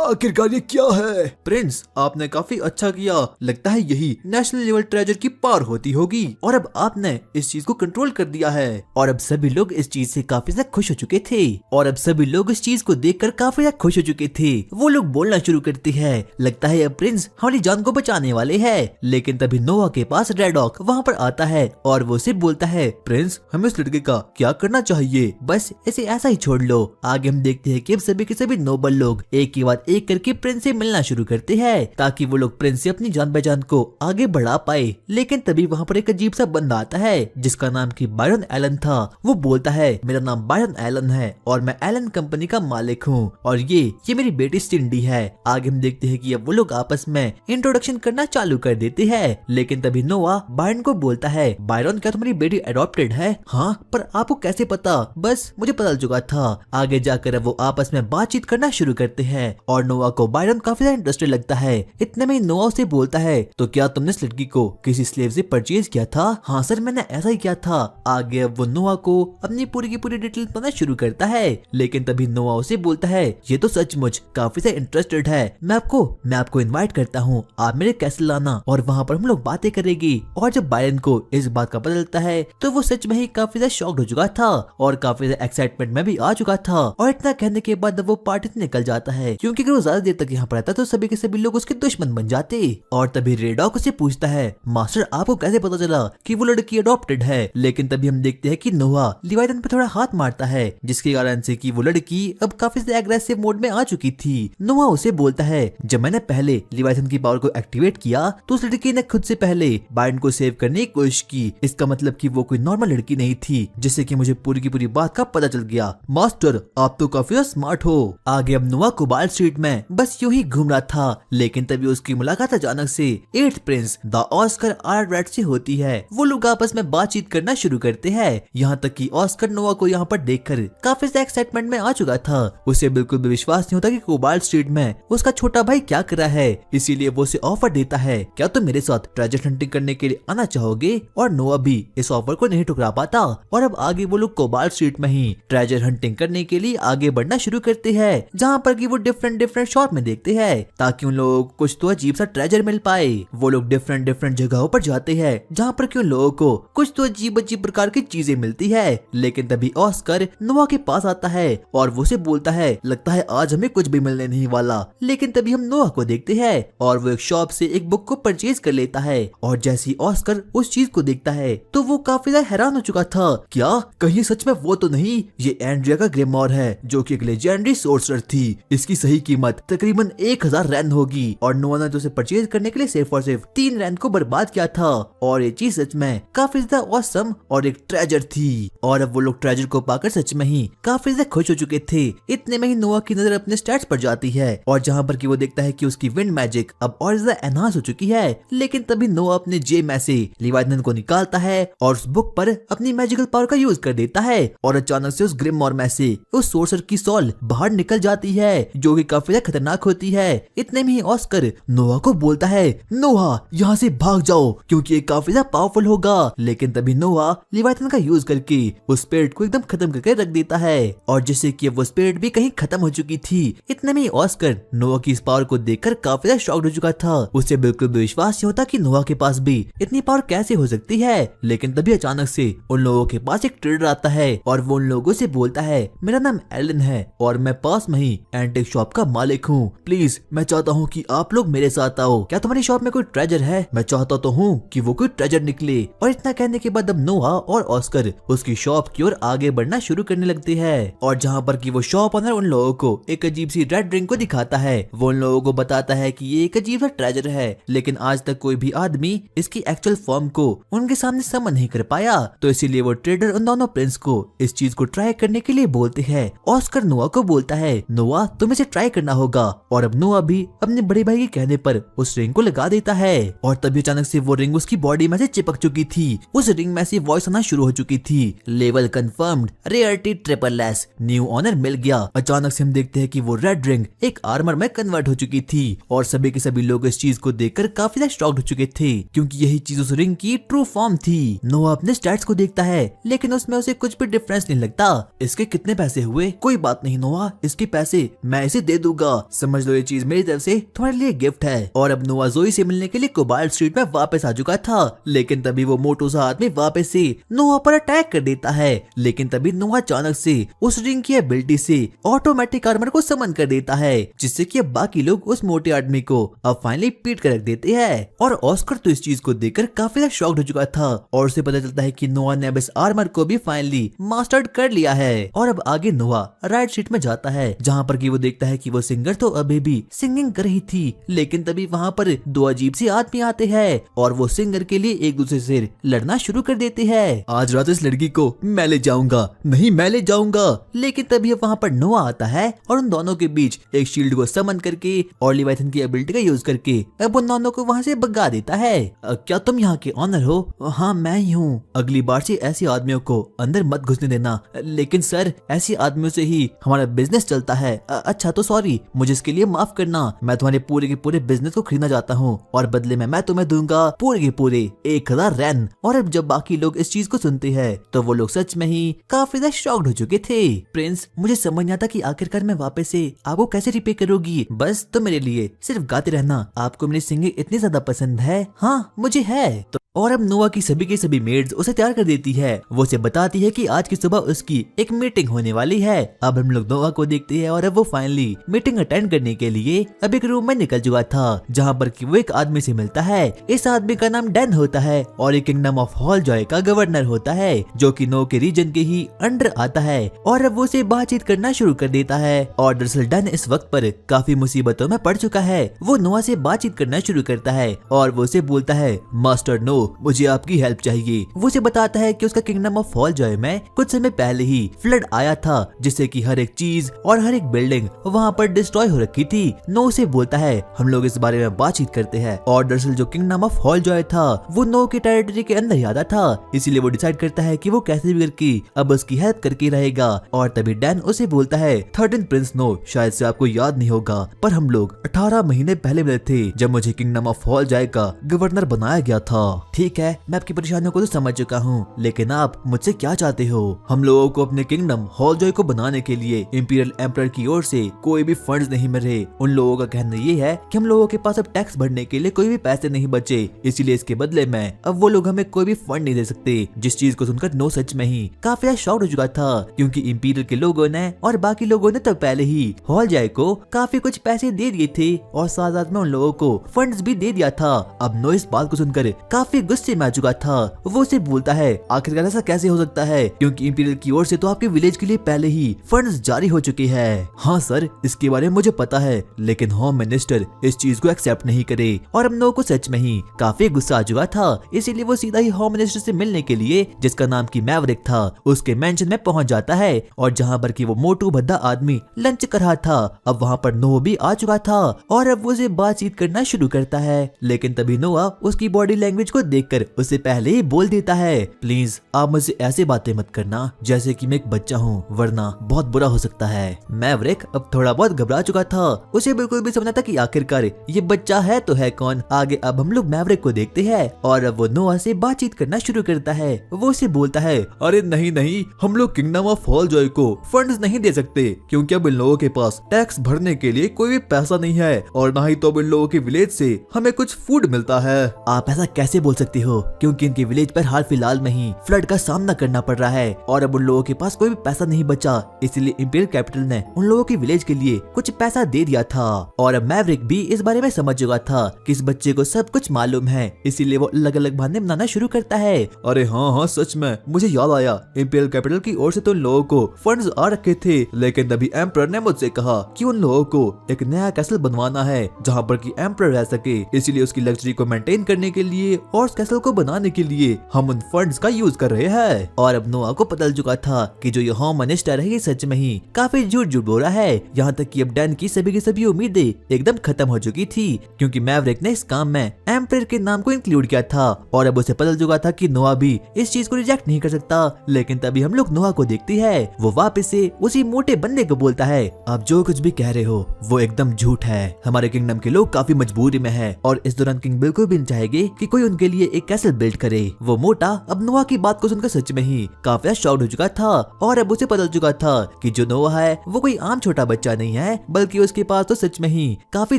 आखिरकार ये क्या है? प्रिंस, आपने काफी अच्छा किया। लगता है यही नेशनल लेवल ट्रेजर की पार होती होगी और अब आपने इस चीज को कंट्रोल कर दिया है। और अब सभी लोग इस चीज से काफी ज्यादा खुश हो चुके थे और अब सभी लोग इस चीज को देखकर काफी ज्यादा खुश हो चुके थे। वो लोग बोलना शुरू करते हैं, लगता है अब प्रिंस हमारी जान को बचाने वाले हैं। लेकिन तभी नोआ के पास रेड हॉक वहाँ पर आता है और वो उसे बोलता है, प्रिंस, हमें इस लड़के का क्या करना चाहिए? बस इसे ऐसा ही छोड़ लो। आगे हम देखते हैं कि अब सभी के सभी नोबल लोग एक के बाद एक करके प्रिंस से मिलना शुरू करते हैं ताकि वो लोग प्रिंस से अपनी जान पहचान को आगे बढ़ा पाए। लेकिन तभी वहाँ पर एक अजीब सा बंदा आता है जिसका नाम की बायरन एलन था। वो बोलता है, मेरा नाम बायरन एलन है और मैं एलन कंपनी का मालिक हूँ और ये मेरी बेटी सिंडी है। आगे हम देखते हैं कि अब वो लोग आपस में इंट्रोडक्शन करना चालू कर देते हैं। लेकिन तभी नोआ बायरन को बोलता है, बायरन क्या तुम्हारी बेटी अडॉप्टेड है? हाँ, पर आपको कैसे पता? बस मुझे पता चुका था। आगे जाकर वो आपस में बातचीत करना शुरू करते हैं और नोआ को बायरन काफी ज्यादा इंटरेस्टेड लगता है। इतने में नोआ उसे बोलता है, तो क्या तुमने इस लड़की को किसी स्लेव से परचेज किया था? हाँ सर, मैंने ऐसा ही किया था। आगे अब वो नोआ को अपनी पूरी की पूरी डिटेल बताना शुरू करता है। लेकिन तभी नोआ उसे बोलता है, ये तो सचमुच काफी ज्यादा इंटरेस्टेड है। मैं आपको इनवाइट करता हूँ, आप मेरे कैसल लाना और वहाँ पर हम लोग बातें करेंगे। और जब बायरन को इस बात का पता चलता है तो वो सच में ही काफी ज्यादा शॉक्ड हो चुका था और काफी ज्यादा एक्साइटमेंट में भी आ चुका था। और इतना कहने के बाद वो पार्टी से निकल जाता है क्योंकि अगर वो ज्यादा देर तक यहाँ पर रहता तो सभी के सभी लोग उसके दुश्मन बन जाते। और तभी रेड हॉक उसे पूछता है, मास्टर आपको कैसे पता चला कि वो लड़की अडॉप्टेड है? लेकिन तभी हम देखते हैं कि नोआ लिवाइथन पे थोड़ा हाथ मारता है जिसके कारण से कि वो लड़की अब काफी ज्यादा एग्रेसिव मोड में आ चुकी थी। नोआ उसे बोलता है, जब मैंने पहले लिवाइथन की पावर को एक्टिवेट किया तो उस लड़की ने खुद से पहले बायरन को सेव करने की कोशिश की। इसका मतलब कि वो कोई नॉर्मल लड़की नहीं थी, जिससे कि मुझे पूरी की पूरी बात का पता चल गया। मास्टर, आप तो काफी स्मार्ट हो। आगे अब नोआ कोबाल्ट स्ट्रीट में बस यूं ही घूम रहा था। लेकिन तभी उसकी मुलाकात अचानक से 8th Prince the Oscar art से होती है। वो लोग आपस में बातचीत करना शुरू करते हैं। यहाँ तक कि ऑस्कर नोआ को यहाँ पर देखकर काफी ज्यादा एक्साइटमेंट में आ चुका था। उसे बिल्कुल भी विश्वास नहीं होता कि कोबाल्ट स्ट्रीट में उसका छोटा भाई क्या कर रहा है। इसीलिए वो उसे ऑफर देता है, क्या तुम मेरे साथ ट्रेजर हंटिंग करने के लिए आना चाहोगे? और नोआ भी इस ऑफर को नहीं ठुकरा पाता और अब आगे वो लोग कोबाल्ट स्ट्रीट में ही ट्रेजर हंटिंग करने के लिए आगे बढ़ना शुरू करते हैं, जहाँ पर कि वो डिफरेंट शॉप में देखते हैं ताकि उन लोगों को कुछ तो अजीब सा ट्रेजर मिल पाए। वो लोग डिफरेंट जगहों पर जाते हैं जहाँ पर कि उन लोगों को कुछ तो अजीब प्रकार की चीजें मिलती है। लेकिन तभी ऑस्कर नोआ के पास आता है और वो उसे बोलता है, लगता है आज हमें कुछ भी मिलने नहीं वाला। लेकिन तभी हम नोआ को देखते हैं और वो एक शॉप से एक बुक को परचेज कर लेता है और जैसे ही ऑस्कर उस चीज को देखता है तो वो काफी ज्यादा हैरान हो चुका था। क्या कहीं सच में वो तो नहीं? ये एंड्रिया का ग्रेमोर है जो कि एक लेजेंडरी सोर्सर थी। इसकी सही कीमत तकरीबन 1000 रैन होगी और नोआ ने तो उसे परचेज करने के लिए सिर्फ और सिर्फ 3 रैन को बर्बाद किया था। और ये चीज सच में काफी ज्यादा ऑसम और एक ट्रेजर थी। और अब वो लोग ट्रेजर को पाकर सच में ही काफी ज्यादा खुश हो चुके थे। इतने में ही नोआ की नजर अपने स्टैट्स पर जाती है और जहाँ पर कि वो देखता है कि उसकी विंड मैजिक अब और ज्यादा एनहांस हो चुकी है। लेकिन तभी नोआ अपने जेब में से लिवाइथन को निकालता है और उस बुक पर अपनी मैजिकल पावर का यूज कर देता है और अचानक से उस ग्रिममोर में से उस सोर्सर की सॉल बाहर निकल जाती है जो कि काफी ज्यादा खतरनाक होती है। इतने में ही ऑस्कर नोआ को बोलता है, नोआ यहाँ से भाग जाओ क्योंकि ये काफी ज्यादा पावरफुल होगा। लेकिन तभी नोआ लिवाइथन का यूज करके उस स्पिरिट को एकदम खत्म करके रख देता है और जिससे कि वो स्पिरिट भी कहीं खत्म हो चुकी थी। इतने में ही ऑस्कर नोआ की इस पावर को देखकर काफी ज्यादा शॉक्ड हो चुका था। उसे बिल्कुल भी विश्वास नहीं होता कि नोआ के पास भी इतनी पावर कैसे हो सकती है। लेकिन तभी अचानक से उन लोगों के पास एक ट्रेडर आता है और वो उन लोगों से बोलता है, मेरा नाम एलन है और मैं पास में ही एंटिक शॉप का मालिक हूँ। प्लीज मैं चाहता हूँ कि आप लोग मेरे साथ आओ। क्या तुम्हारी शॉप में कोई ट्रेजर है? मैं चाहता तो हूँ कि वो कोई ट्रेजर निकले। और इतना कहने के बाद अब नोआ और ऑस्कर उसकी शॉप की ओर आगे बढ़ना शुरू करने लगते हैं और जहाँ पर कि वो शॉप ओनर उन लोगों को एक अजीब सी रेड ड्रिंक को दिखाता है। वो उन लोगों को बताता है कि ये एक अजीब सा ट्रेजर है लेकिन आज तक कोई भी आदमी इसकी एक्चुअल फॉर्म को उनके सामने समन नहीं कर पाया। तो इसीलिए वो ट्रेडर उन दोनों प्रिंस को इस चीज को ट्राई करने के लिए बोलते हैं। ऑस्कर नोआ को बोलता है, नोआ तुम्हें इसे ट्राई करना होगा। और अब नोआ भी अपने बड़े भाई के कहने पर उस रिंग को लगा देता है और तभी अचानक से वो रिंग उसकी बॉडी में से चिपक चुकी थी। उस रिंग में से वॉइस आना शुरू हो चुकी थी, level confirmed, rarity triple S, new honour मिल गया। अचानक से हम देखते हैं कि वो रेड रिंग एक आर्मर में कन्वर्ट हो चुकी थी और सभी के सभी लोग इस चीज को देखकर काफी ज्यादा शॉक्ड हो चुके थे क्योंकि यही चीज उस रिंग की ट्रू फॉर्म थी। नोआ अपने स्टैट्स को देखता है लेकिन उसमें उसे कुछ भी डिफरेंस नहीं लगता। इसके कितने पैसे हुए? कोई बात नहीं नोआ इसके पैसे मैं इसे दे दूंगा, समझ लो ये चीज मेरी तरफ से तुम्हारे लिए गिफ्ट है। और अब नोआ जोई से मिलने के लिए कोबाल्ट स्ट्रीट में वापस आ चुका था, लेकिन तभी वो मोटू सा आदमी वापस से नोआ पर अटैक कर देता है। लेकिन तभी नोआ अचानक से उस रिंग की एबिलिटी से ऑटोमेटिक आर्मर को समन कर देता है, जिससे कि अब बाकी लोग उस मोटे आदमी को अब फाइनली पीट कर रख देते हैं। और ऑस्कर तो इस चीज को देखकर काफी ज्यादा शॉक्ड हो चुका था और उसे पता चलता है कि नोआ ने अब इस आर्मर को भी फाइनली मास्टर्ड कर लिया है। और अब आगे नोआ राइट स्ट्रीट में जाता है, जहाँ पर कि वो देखता है कि वो सिंगर तो अभी भी सिंगिंग कर रही थी, लेकिन तभी वहाँ पर दो अजीब सी आदमी आते हैं और वो सिंगर के लिए एक दूसरे से लड़ना शुरू कर देते हैं। आज रात इस लड़की को मैं ले जाऊंगा, नहीं मैं ले जाऊंगा। लेकिन तभी वहाँ पर नोआ आता है और उन दोनों के बीच एक शील्ड को समन करके और लिवाइथन की एबिलिटी का यूज करके अब उन दोनों को वहाँ से भगा देता है। क्या तुम यहाँ के ऑनर हो? हाँ मैं ही हूँ। अगली बार से ऐसे आदमियों को अंदर मत घुसने देना। लेकिन सर ऐसी आदमियों से ही हमारा बिजनेस चलता है। अच्छा तो सॉरी, मुझे इसके लिए माफ करना। मैं तुम्हारे पूरे के पूरे बिजनेस को खरीदना चाहता हूँ और बदले में मैं तुम्हें दूंगा पूरे के पूरे 1000 रैन। और अब जब बाकी लोग इस चीज को सुनते हैं तो वो लोग सच में ही काफी ज्यादा शॉक्ड हो चुके थे। प्रिंस मुझे समझ नहीं आता कि आखिरकार मैं वापस से आपको कैसे रिपे करोगी। बस तो मेरे लिए सिर्फ गाते रहना। आपको मेरी सिंगिंग इतनी ज्यादा पसंद है? हाँ मुझे है। तो और अब नोआ की सभी के सभी मेड्स उसे तैयार कर देती है। वो उसे बताती है कि आज की सुबह उसकी एक मीटिंग होने वाली है। अब हम लोग नोआ को देखते हैं और अब वो फाइनली मीटिंग अटेंड करने के लिए अब एक रूम में निकल चुका था, जहाँ पर कि वो एक आदमी से मिलता है। इस आदमी का नाम डैन होता है और एक किंगडम ऑफ हॉल जॉय का गवर्नर होता है, जो कि नो के रीजन के ही अंडर आता है। और अब वो उसे बातचीत करना शुरू कर देता है। और दरअसल डैन इस वक्त पर काफी मुसीबतों में पड़ चुका है। वो नोआ से बातचीत करना शुरू करता है और वो उसे बोलता है, मास्टर नो मुझे आपकी हेल्प चाहिए। वो उसे बताता है कि उसका किंगडम ऑफ हॉल जॉय में कुछ समय पहले ही फ्लड आया था, जिससे कि हर एक चीज और हर एक बिल्डिंग वहाँ पर डिस्ट्रॉय हो रखी थी। नो उसे बोलता है हम लोग इस बारे में बातचीत करते हैं। और दरअसल जो किंगडम ऑफ हॉल जॉय था वो नो के टेरिटरी के अंदर ही आता था, इसीलिए वो डिसाइड करता है कि वो कैसे भी करके अब उसकी हेल्प करके रहेगा। और तभी डैन उसे बोलता है 13 प्रिंस नो, शायद से आपको याद नहीं होगा पर हम लोग 18 महीने पहले मिले थे जब मुझे किंगडम ऑफ हॉल जॉय का गवर्नर बनाया गया था। ठीक है मैं आपकी परेशानियों को तो समझ चुका हूँ, लेकिन आप मुझसे क्या चाहते हो? हम लोगों को अपने किंगडम हॉल जॉय को बनाने के लिए इंपीरियल एम्परर की ओर से कोई भी फंड्स नहीं मिल रहे। उन लोगों का कहना ये है कि हम लोगों के पास अब टैक्स भरने के लिए कोई भी पैसे नहीं बचे, इसीलिए इसके बदले में अब वो लोग हमें कोई भी फंड नहीं दे सकते। जिस चीज को सुनकर नो सच में ही काफी ज्यादा शॉक्ड हो चुका था, क्योंकि इंपीरियल के लोगों ने और बाकी लोगों ने तो पहले ही हॉल जॉय को काफी कुछ पैसे दे दिए थे और साथ साथ में उन लोगों को फंड्स भी दे दिया था। अब नो इस बात को सुनकर काफी गुस्से में आ चुका था। वो उसे बोलता है आखिरकार ऐसा कैसे हो सकता है, क्योंकि इंपीरियल की ओर से तो आपके विलेज के लिए पहले ही फंड्स जारी हो चुके हैं। हाँ सर इसके बारे में मुझे पता है, लेकिन होम मिनिस्टर इस चीज को एक्सेप्ट नहीं करे। और अब नो को सच में ही काफी गुस्सा आ चुका था, इसीलिए वो सीधा ही होम मिनिस्टर से मिलने के लिए, जिसका नाम की मैवरिक था, उसके मेंशन में पहुंच जाता है। और जहाँ पर कि वो मोटू भद्दा आदमी लंच कर रहा था, अब वहाँ पर नो भी आ चुका था और अब वो उसे बातचीत करना शुरू करता है। लेकिन तभी नोआ उसकी बॉडी लैंग्वेज को देखकर उसे पहले ही बोल देता है, प्लीज आप मुझसे ऐसे बातें मत करना जैसे कि मैं एक बच्चा हूँ, वरना बहुत बुरा हो सकता है। मैवरिक अब थोड़ा बहुत घबरा चुका था, उसे बिल्कुल भी समझना था कि आखिरकार ये बच्चा है तो है कौन। आगे अब हम लोग मैवरिक को देखते हैं और अब वो नोआ से बातचीत करना शुरू करता है। वो उसे बोलता है, अरे नहीं नहीं, हम लोग किंगडम ऑफ हॉल जॉय को फंड्स नहीं दे सकते, क्योंकि अब इन लोगों के पास टैक्स भरने के लिए कोई भी पैसा नहीं है और ना ही तो अब इन लोगों के विलेज से हमें कुछ फूड मिलता है। आप ऐसा कैसे बोल सकते हो, क्योंकि इनके विलेज पर हाल फिलहाल में ही फ्लड का सामना करना पड़ रहा है और अब उन लोगों के पास कोई भी पैसा नहीं बचा, इसलिए इंपीरियल कैपिटल ने उन लोगों के विलेज के लिए कुछ पैसा दे दिया था। और अब मैवरिक भी इस बारे में समझ चुका था कि इस बच्चे को सब कुछ मालूम है, इसीलिए वो अलग अलग बहाने बनाना शुरू करता है। अरे हाँ हाँ सच में मुझे याद आया, इंपीरियल कैपिटल की ओर से तो उन लोगों को फंड्स आ रखे थे, लेकिन तभी एम्परर ने मुझसे कहा कि उन लोगों को एक नया कैसल बनवाना है जहाँ पर कि एम्परर रह सके, इसीलिए उसकी लग्जरी को मेंटेन करने के लिए और उस कैसल को बनाने के लिए हम उन फंड्स का यूज कर रहे हैं। और अब नोआ को पता चल चुका था कि जो ये होम मिनिस्टर है ये सच में ही काफी झूठ झूठ बोल रहा है। यहाँ तक कि अब डैन की सभी उम्मीदें एकदम खत्म हो चुकी थी, क्योंकि मैवरिक ने इस काम में एम्परर के नाम को इंक्लूड किया था और अब उसे पता चल चुका था कि नोआ भी इस चीज को रिजेक्ट नहीं कर सकता। लेकिन तभी हम लोग नोआ को देखते हैं, वो वापस से उसी मोटे बंदे को बोलता है, आप जो कुछ भी कह रहे हो वो एकदम झूठ है। हमारे किंगडम के लोग काफी मजबूरी में है और इस दौरान किंग बिल्कुल भी नहीं चाहेंगे कि कोई उनके लिए लिए एक कैसल बिल्ड करे। वो मोटा अब नोआ की बात को सुनकर सच में ही काफी शॉक्ड हो चुका था और अब उसे पता चुका था कि जो नोआ है वो कोई आम छोटा बच्चा नहीं है, बल्कि उसके पास तो सच में ही काफी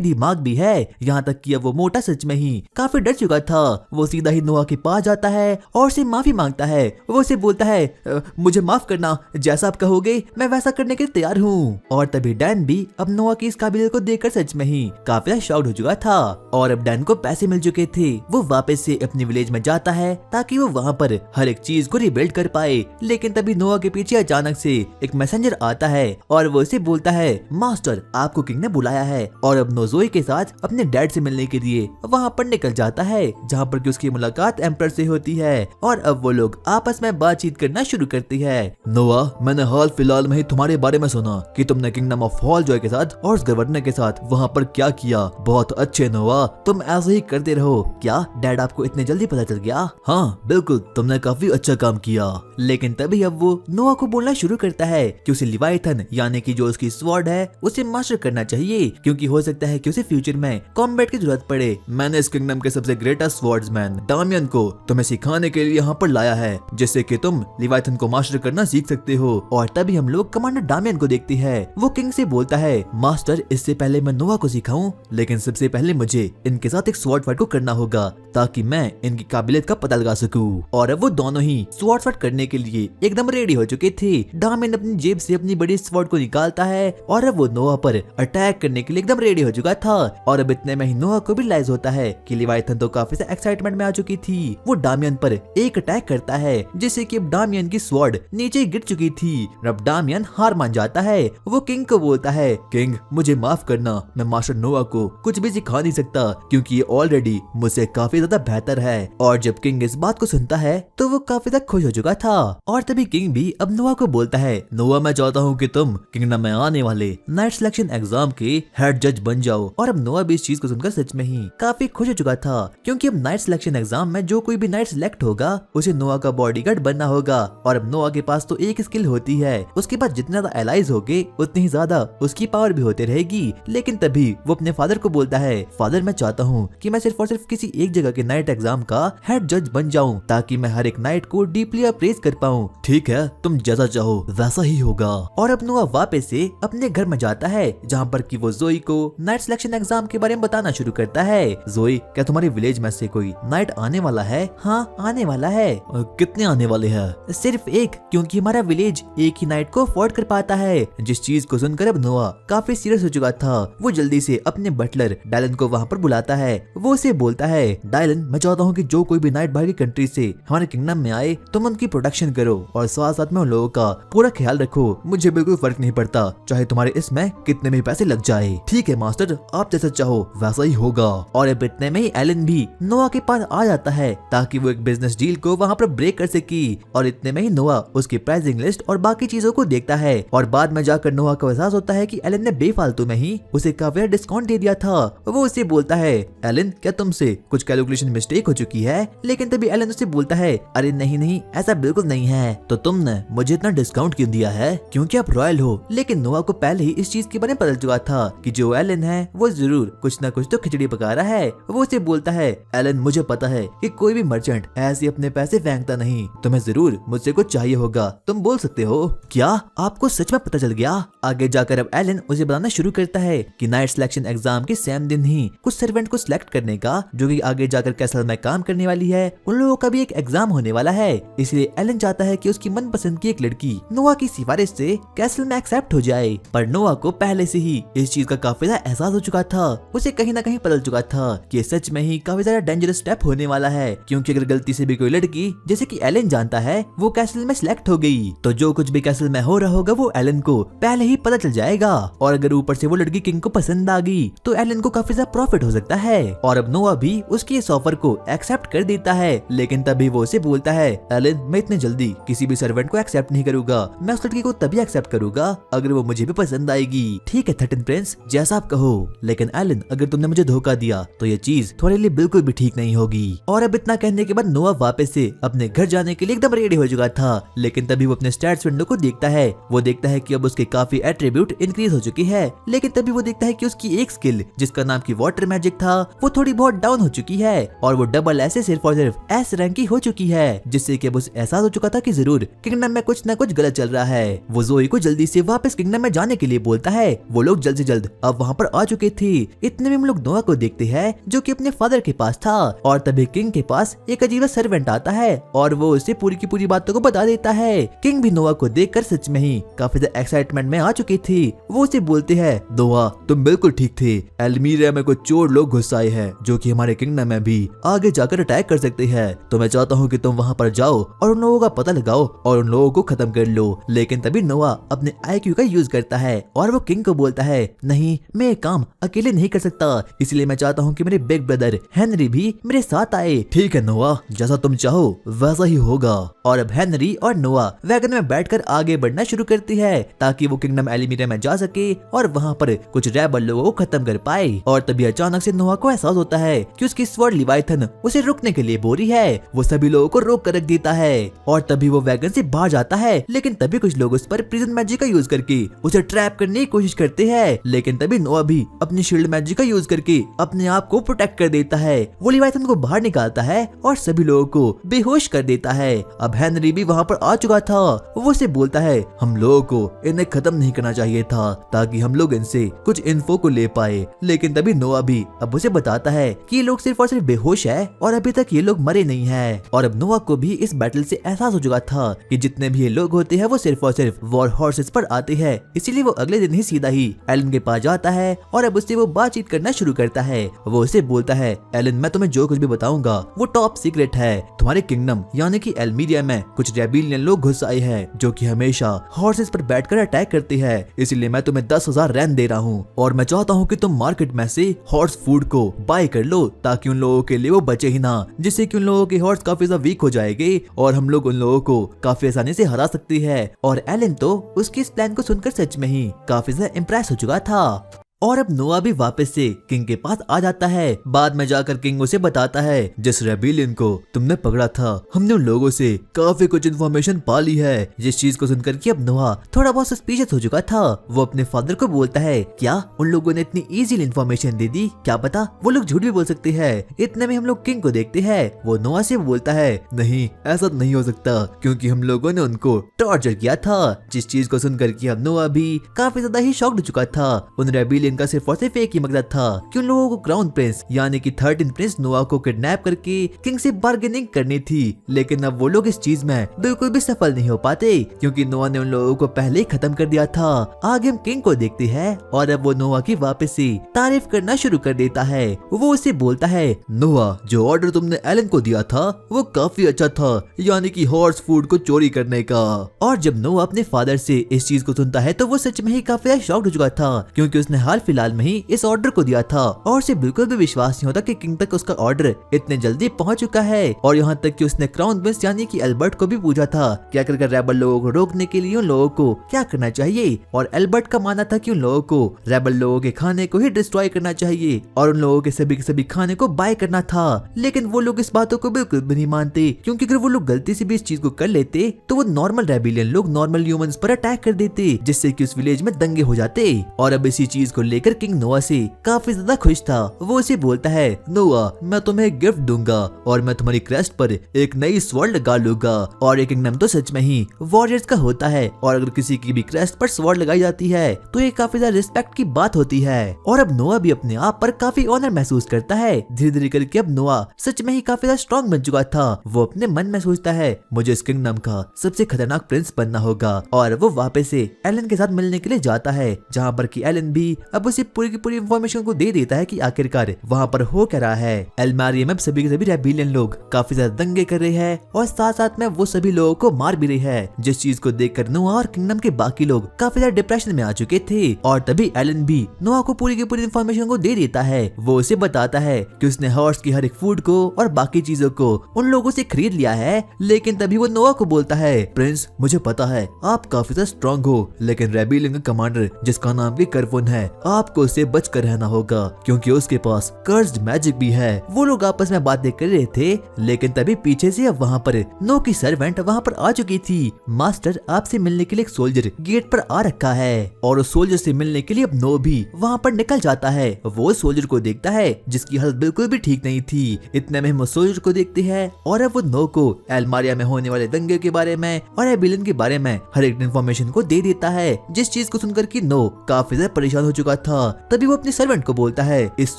दिमाग भी है। यहाँ तक कि अब वो मोटा सच में ही काफी डर चुका था। वो सीधा ही नोआ के पास जाता है और उसे माफी मांगता है। वो उसे बोलता है मुझे माफ करना, जैसा आप कहोगे मैं वैसा करने के लिए तैयार हूँ। और तभी डैन भी अब नोआ की इस काबिलियत को देखकर सच में ही काफी शॉक्ड हो चुका था। और अब डैन को पैसे मिल चुके थे। वो वापस से अपनी विलेज में जाता है ताकि वो वहाँ पर हर एक चीज को रिबिल्ड कर पाए। लेकिन तभी नोआ के पीछे अचानक से एक मैसेंजर आता है और वो उसे बोलता है मास्टर आपको किंग ने बुलाया है। और अब नोजोई के साथ अपने डैड से मिलने के लिए वहाँ पर निकल जाता है, जहाँ पर उसकी मुलाकात एम्पर से होती है। और अब वो लोग आपस में बातचीत करना शुरू करती है। नोआ, मैंने हाल फिलहाल में ही तुम्हारे बारे में सुना कि तुमने किंगडम ऑफ हॉल जॉय के साथ और उस गवर्नर के साथ वहाँ पर क्या किया। बहुत अच्छे नोआ, तुम ऐसे ही करते रहो। क्या डैड आपको इतने जल्दी पता चल गया? हाँ बिल्कुल, तुमने काफी अच्छा काम किया। लेकिन तभी अब वो नोआ को बोलना शुरू करता है कि उसे लिवाइथन यानी कि जो उसकी स्वॉर्ड है उसे मास्टर करना चाहिए, क्योंकि हो सकता है कि उसे फ्यूचर में कॉम्बैट की जरूरत पड़े। मैंने इस किंगडम के सबसे ग्रेटेस्ट स्वॉर्ड्समैन डामियन को तुम्हें सिखाने के लिए यहाँ पर लाया है, जिससे कि तुम लिवाइथन को मास्टर करना सीख सकते हो। और तभी हम लोग कमांडर डामियन को देखते हैं। वो किंग से बोलता है मास्टर इससे पहले मैं नोआ को सिखाऊं, लेकिन सबसे पहले मुझे इनके साथ एक स्वॉर्ड फाइट को करना होगा ताकि मैं इनकी काबिलियत का पता लगा सकूं। और अब वो दोनों ही स्वॉर्ड फाइट करने के लिए एकदम रेडी हो चुके थे। डामियन अपनी जेब से अपनी बड़ी स्वॉर्ड को निकालता है और अब वो नोआ पर अटैक करने के लिए एकदम रेडी हो चुका था। और अब इतने में ही नोआ को भी रियलाइज होता है कि लिवाइथन तो काफी से एक्साइटमेंट में आ चुकी थी। वो डामियन पर एक अटैक करता है जिससे कि अब डामियन की स्वॉर्ड नीचे गिर चुकी थी। अब डामियन हार मान जाता है। वो किंग को बोलता है किंग मुझे माफ करना, मैं मास्टर नोआ को कुछ भी सिखा नहीं सकता क्योंकि ये ऑलरेडी मुझसे काफी ज्यादा बेहतर है। और जब किंग इस बात को सुनता है तो वो काफी ज्यादा खुश हो चुका था। और तभी किंग भी अब नोआ को बोलता है नोआ, मैं चाहता हूँ कि तुम किंगडम में आने वाले नाइट सिलेक्शन एग्जाम के हेड जज बन जाओ। और अब नोआ भी इस चीज को सुनकर सच में ही काफी खुश हो चुका था, क्योंकि अब नाइट सिलेक्शन एग्जाम में जो कोई भी नाइट सिलेक्ट होगा उसे नोआ का बॉडीगार्ड बनना होगा। और अब नोआ के पास तो एक स्किल होती है, उसके पास जितने ज्यादा एलाइज होंगे उतनी ही ज्यादा उसकी पावर भी होती रहेगी। लेकिन तभी वो अपने फादर को बोलता है फादर मैं चाहता हूँ कि मैं सिर्फ और सिर्फ किसी एक जगह के नाइट एग्जाम का हेड जज बन जाऊं, ताकि मैं हर एक नाइट को डीपली अप्रेज कर पाऊं। ठीक है, तुम जैसा चाहो वैसा ही होगा। और अब नोआ वापस से अपने घर में जाता है, जहाँ पर कि वो जोई को नाइट सिलेक्शन एग्जाम के बारे में बताना शुरू करता है। जोई, क्या तुम्हारे विलेज में से कोई नाइट आने वाला है? हाँ आने वाला है। कितने आने वाले हैं? सिर्फ एक, क्योंकि हमारा विलेज एक ही नाइट को अफोर्ड कर पाता है। जिस चीज को सुनकर अब नोआ काफी सीरियस हो चुका था। वो जल्दी से अपने बटलर डायलन को वहाँ पर बुलाता है। वो उसे बोलता है डायलन, मैं चाहता हूँ कि जो कोई भी नाइट बाहर की कंट्री से हमारे किंगडम में आए तुम उनकी प्रोटेक्शन करो और साथ साथ में उन लोगों का पूरा ख्याल रखो। मुझे बिल्कुल फर्क नहीं पड़ता चाहे तुम्हारे इसमें कितने भी पैसे लग जाए। ठीक है मास्टर, आप जैसा चाहो वैसा ही होगा। और अब इतने में ही एलन भी नोआ के पास आ जाता है ताकि वो एक बिजनेस डील को वहाँ पर ब्रेक कर सके। और इतने में ही नोआ उसकी प्राइसिंग लिस्ट और बाकी चीजों को देखता है और बाद में जाकर नोआ को एहसास होता है कि एलन ने बेफालतू में ही उसे काफी डिस्काउंट दे दिया था। वो उसे बोलता है एलन, क्या तुमसे कुछ कैलकुलेशन मिस्टेक हो चुकी है? लेकिन तभी एलन उसे बोलता है अरे नहीं नहीं, ऐसा बिल्कुल नहीं है। तो तुमने मुझे इतना डिस्काउंट क्यों दिया है? क्योंकि आप रॉयल हो। लेकिन नोआ को पहले ही इस चीज के बारे में पता चल चुका था कि जो एलन है वो जरूर कुछ न कुछ तो खिचड़ी पका रहा है। वो उसे बोलता है एलन, मुझे पता है कि कोई भी मर्चेंट ऐसे अपने पैसे फेंकता नहीं, तुम्हें जरूर मुझसे कुछ चाहिए होगा, तुम बोल सकते हो। क्या आपको सच में पता चल गया? आगे जाकर अब एलन उसे बताना शुरू करता है कि नाइट सिलेक्शन एग्जाम के सेम दिन ही कुछ सर्वेंट को सिलेक्ट करने का, जो कि आगे जाकर कैसल में काम करने वाली है, उन लोगों का भी एक एग्जाम होने वाला है। इसलिए एलन चाहता है कि उसकी मनपसंद की एक लड़की नोआ की सिफारिश से कैसल में एक्सेप्ट हो जाए। पर नोआ को पहले से ही इस चीज का काफी ज्यादा एहसास हो चुका था। उसे कहीं ना कहीं पता चल चुका था कि सच में ही काफी ज्यादा डेंजरस स्टेप होने वाला है, क्योंकि अगर गलती से भी कोई लड़की, जैसे कि एलन जानता है, वो कैसल में सिलेक्ट हो गई तो जो कुछ भी कैसल में हो रहा होगा वो एलन को पहले ही पता चल जाएगा। और अगर ऊपर से वो लड़की किंग को पसंद आ गई तो एलन को काफी ज्यादा प्रॉफिट हो सकता है। और अब नोआ भी उसके इस ऑफर को एक्सेप्ट कर देता है। लेकिन तभी वो उसे बोलता है एलन, मैं इतने जल्दी किसी भी सर्वेंट को एक्सेप्ट नहीं करूंगा। मैं उस लड़की को तभी एक्सेप्ट करूंगा अगर वो मुझे भी पसंद आएगी। ठीक है 13 प्रिंस, जैसा आप कहो। लेकिन एलन, अगर तुमने मुझे धोखा दिया तो ये चीज तुम्हारे लिए बिल्कुल भी ठीक नहीं होगी। और अब इतना कहने के बाद नोआ वापस से अपने घर जाने के लिए एकदम रेडी हो चुका था। लेकिन तभी वो अपने स्टैट्स विंडो को देखता है। वो देखता है कि अब उसके काफी एट्रीब्यूट इंक्रीज हो चुकी है। लेकिन तभी वो देखता है कि उसकी एक स्किल, जिसका नाम की वाटर मैजिक था, वो थोड़ी बहुत डाउन हो चुकी है। और वो डबल एस से सिर्फ और सिर्फ एस रैंक की हो चुकी है, जिससे कि अब उसे एहसास हो चुका था कि जरूर किंगडम में कुछ न कुछ गलत चल रहा है। वो जोई को जल्दी से वापस किंगडम में जाने के लिए बोलता है। वो लोग जल्द से जल्द अब वहाँ पर आ चुके थे। इतने में हम लोग नोआ को देखते हैं जो कि अपने फादर के पास था, और तभी किंग के पास एक अजीब सर्वेंट आता है और वो उसे पूरी की पूरी बातों को बता देता है। किंग भी नोआ को देखकर सच में ही काफी ज्यादा एक्साइटमेंट में आ चुकी थी। वो उसे बोलते हैं, नोआ तुम बिल्कुल ठीक थे, एल्मीरिया में कुछ चोर लोग घुस आए हैं जो कि हमारे किंगडम में भी आगे जाकर अटैक कर सकते हैं, तो मैं चाहता हूँ कि तुम वहाँ पर जाओ और उन लोगों का पता लगाओ और उन लोगों को खत्म कर लो। लेकिन तभी नोआ अपने IQ का यूज करता है और वो किंग को बोलता है, नहीं मैं ये काम अकेले नहीं कर सकता, इसलिए मैं चाहता हूँ कि मेरे बिग ब्रदर हेनरी भी मेरे साथ आए। ठीक है नोआ, जैसा तुम चाहो वैसा ही होगा। और अब हेनरी और नोआ वैगन में बैठकर आगे बढ़ना शुरू करती है ताकि वो किंगडम एल्मीरिया में जा सके और वहाँ पर कुछ रेबल लोगों को खत्म कर पाए। और तभी अचानक से नोआ को एहसास होता है कि उसकी स्वॉर्ड लिवाइथन उसे रुकने के लिए बोल रही है। वो सभी लोगों को रोक कर रख देता है और तभी वो वैगन से बाहर जाता है, लेकिन तभी कुछ लोग उस पर प्रिजन मैजिक का यूज करके उसे ट्रैप करने की कोशिश करते हैं। लेकिन तभी नोआ भी अपनी शील्ड मैजिक का यूज करके अपने आप को प्रोटेक्ट कर देता है। वो लिवाइथन को बाहर निकालता है और सभी लोगों को बेहोश कर देता है। अब हेनरी भी वहाँ पर आ चुका था। वो उसे बोलता है, हम लोगों को इन्हें खत्म नहीं करना चाहिए था ताकि हम लोग इनसे कुछ इन्फो को ले पाए। लेकिन तभी नोआ भी अब उसे बताता है कि ये लोग सिर्फ और सिर्फ बेहोश है और अभी तक ये लोग मरे नहीं है। और अब नोआ को भी इस बैटल से एहसास हो चुका था कि जितने भी ये लोग होते हैं वो सिर्फ और सिर्फ वॉर हॉर्सेस पर आते हैं, इसीलिए वो अगले दिन ही सीधा ही एलन के पास जाता है और अब उससे वो बातचीत करना शुरू करता है। वो उसे बोलता है, एलन मैं तुम्हें जो कुछ भी बताऊंगा वो टॉप सीक्रेट है। तुम्हारे किंगडम यानी कि एल्मीरिया में कुछ रेबिलियन लोग घुस आए हैं जो कि हमेशा हॉर्सेस पर बैठकर अटैक करते हैं, इसलिए मैं तुम्हें 10,000 रैन दे रहा हूँ और मैं चाहता हूँ कि तुम मार्केट में से हॉर्स फूड को बाय कर लो ताकि उन लोगों के लिए वो बचे ही ना, जिससे कि उन लोगों के हॉर्स काफी ज्यादा वीक हो जाएंगे और हम लोग उन लोगों को काफी आसानी से हरा सकती है। और एलन तो उसकी इस प्लान को सुनकर सच में ही काफी ज्यादा इम्प्रेस हो चुका था। और अब नोआ भी वापस से किंग के पास आ जाता है। बाद में जाकर किंग उसे बताता है, जिस रेबिलियन को तुमने पकड़ा था हमने उन लोगों से काफी कुछ इन्फॉर्मेशन पा ली है। जिस चीज को सुनकर कि अब नोआ थोड़ा बहुत सस्पिशियस हो चुका था। वो अपने फादर को बोलता है, क्या उन लोगों ने इतनी इजीली इन्फॉर्मेशन दे दी, क्या पता वो लोग झूठ भी बोल सकते हैं। इतने में हम लोग किंग को देखते हैं। वो नोआ से बोलता है, नहीं ऐसा नहीं हो सकता क्योंकि हम लोगों ने उनको टॉर्चर किया था। जिस चीज को सुनकर कि अब नोआ भी काफी ज्यादा ही शॉक्ड हो चुका था। उन रेबिलियन का सिर्फ और सिर्फ एक ही मकसद था कि उन लोगों को क्राउन प्रिंस यानी कि 13th प्रिंस नोआ को किडनैप करके किंग से बार्गेनिंग करनी थी। लेकिन अब वो लोग इस चीज में बिल्कुल भी सफल नहीं हो पाते क्योंकि नोआ ने उन लोगों को पहले ही खत्म कर दिया था। आगे हम किंग को देखते हैं और अब वो नोआ की वापस से तारीफ करना शुरू कर देता है। वो उसे बोलता है, नोआ जो ऑर्डर तुमने एलन को दिया था वो काफी अच्छा था, यानी कि हॉर्स फूड को चोरी करने का। और जब नोआ अपने फादर से इस चीज को सुनता है तो वो सच में ही काफी शॉक्ड हो चुका था क्योंकि उसने हाल फिलहाल में ही इस ऑर्डर को दिया था और उसे बिल्कुल भी विश्वास नहीं होता कि किंग तक उसका ऑर्डर इतने जल्दी पहुंच चुका है। और यहाँ तक कि उसने क्राउन प्रिंस यानी कि एल्बर्ट को भी पूछा था कि आखिरकार रेबल लोगों को रोकने के लिए उन लोगों को क्या करना चाहिए। और एल्बर्ट का मानना था कि उन लोगों को रेबल लोगों के खाने को ही डिस्ट्रॉय करना चाहिए और उन लोगों के सभी खाने को बाय करना था। लेकिन वो लोग इस बातों को बिल्कुल भी नहीं मानते क्योंकि अगर वो लोग गलती से भी इस चीज को कर लेते तो वो नॉर्मल रेबिलियन लोग नॉर्मल ह्यूमंस पर अटैक कर देते, जिससे कि उस विलेज में दंगे हो जाते। और अब इसी चीज को लेकर किंग नोआ से काफी ज्यादा खुश था। वो उसे बोलता है, नोआ मैं तुम्हें गिफ्ट दूंगा और मैं तुम्हारी क्रेस्ट पर एक नई स्वॉर्ड लगा लूंगा। और एक किंगडम तो सच में ही वॉरियर्स का होता है और अगर किसी की भी क्रेस्ट पर स्वॉर्ड लगाई जाती है तो ये काफी ज्यादा रिस्पेक्ट की बात होती है। और अब नोआ भी अपने आप पर काफी ऑनर महसूस करता है। धीरे धीरे करके अब नोआ सच में ही काफी ज्यादा स्ट्रॉन्ग बन चुका था। वो अपने मन में सोचता है, मुझे इस किंगडम का सबसे खतरनाक प्रिंस बनना होगा। और वो वापस से एलन के साथ मिलने के लिए जाता है जहाँ पर कि एलन भी अब उसे पूरी की पूरी इंफॉर्मेशन को दे देता है कि आखिरकार वहाँ पर हो क्या रहा है। एल्मीरिया में सभी के सभी रेबिलियन लोग काफी ज्यादा दंगे कर रहे हैं और साथ साथ में वो सभी लोगों को मार भी रही है, जिस चीज को देखकर नोआ और किंगडम के बाकी लोग काफी ज्यादा डिप्रेशन में आ चुके थे। और तभी एलन भी नोआ को पूरी की पूरी इंफॉर्मेशन को दे देता है। वो उसे बताता है कि उसने हॉर्स की हर एक फूड को और बाकी चीजों को उन लोगों से खरीद लिया है। लेकिन तभी वो नोआ को बोलता है, प्रिंस मुझे पता है आप काफी ज्यादा स्ट्रॉन्ग हो, लेकिन रेबिलियन का कमांडर जिसका नाम भी करवुन है आपको उससे बच कर रहना होगा क्योंकि उसके पास कर्स्ड मैजिक भी है। वो लोग आपस में बातें कर रहे थे, लेकिन तभी पीछे से अब वहाँ पर नो की सर्वेंट वहाँ पर आ चुकी थी। मास्टर, आपसे मिलने के लिए एक सोल्जर गेट पर आ रखा है। और उस सोल्जर से मिलने के लिए अब नो भी वहाँ पर निकल जाता है। वो सोल्जर को देखता है जिसकी हालत बिल्कुल भी ठीक नहीं थी। इतने में हम उस सोल्जर को देखते हैं और अब वो नो को एलमारिया में होने वाले दंगे के बारे में और एबिलियन के बारे में हर एक इन्फॉर्मेशन को दे देता है, जिस चीज को सुनकर कि नो काफी ज्यादा परेशान हो चुका था। तभी वो अपने सर्वेंट को बोलता है, इस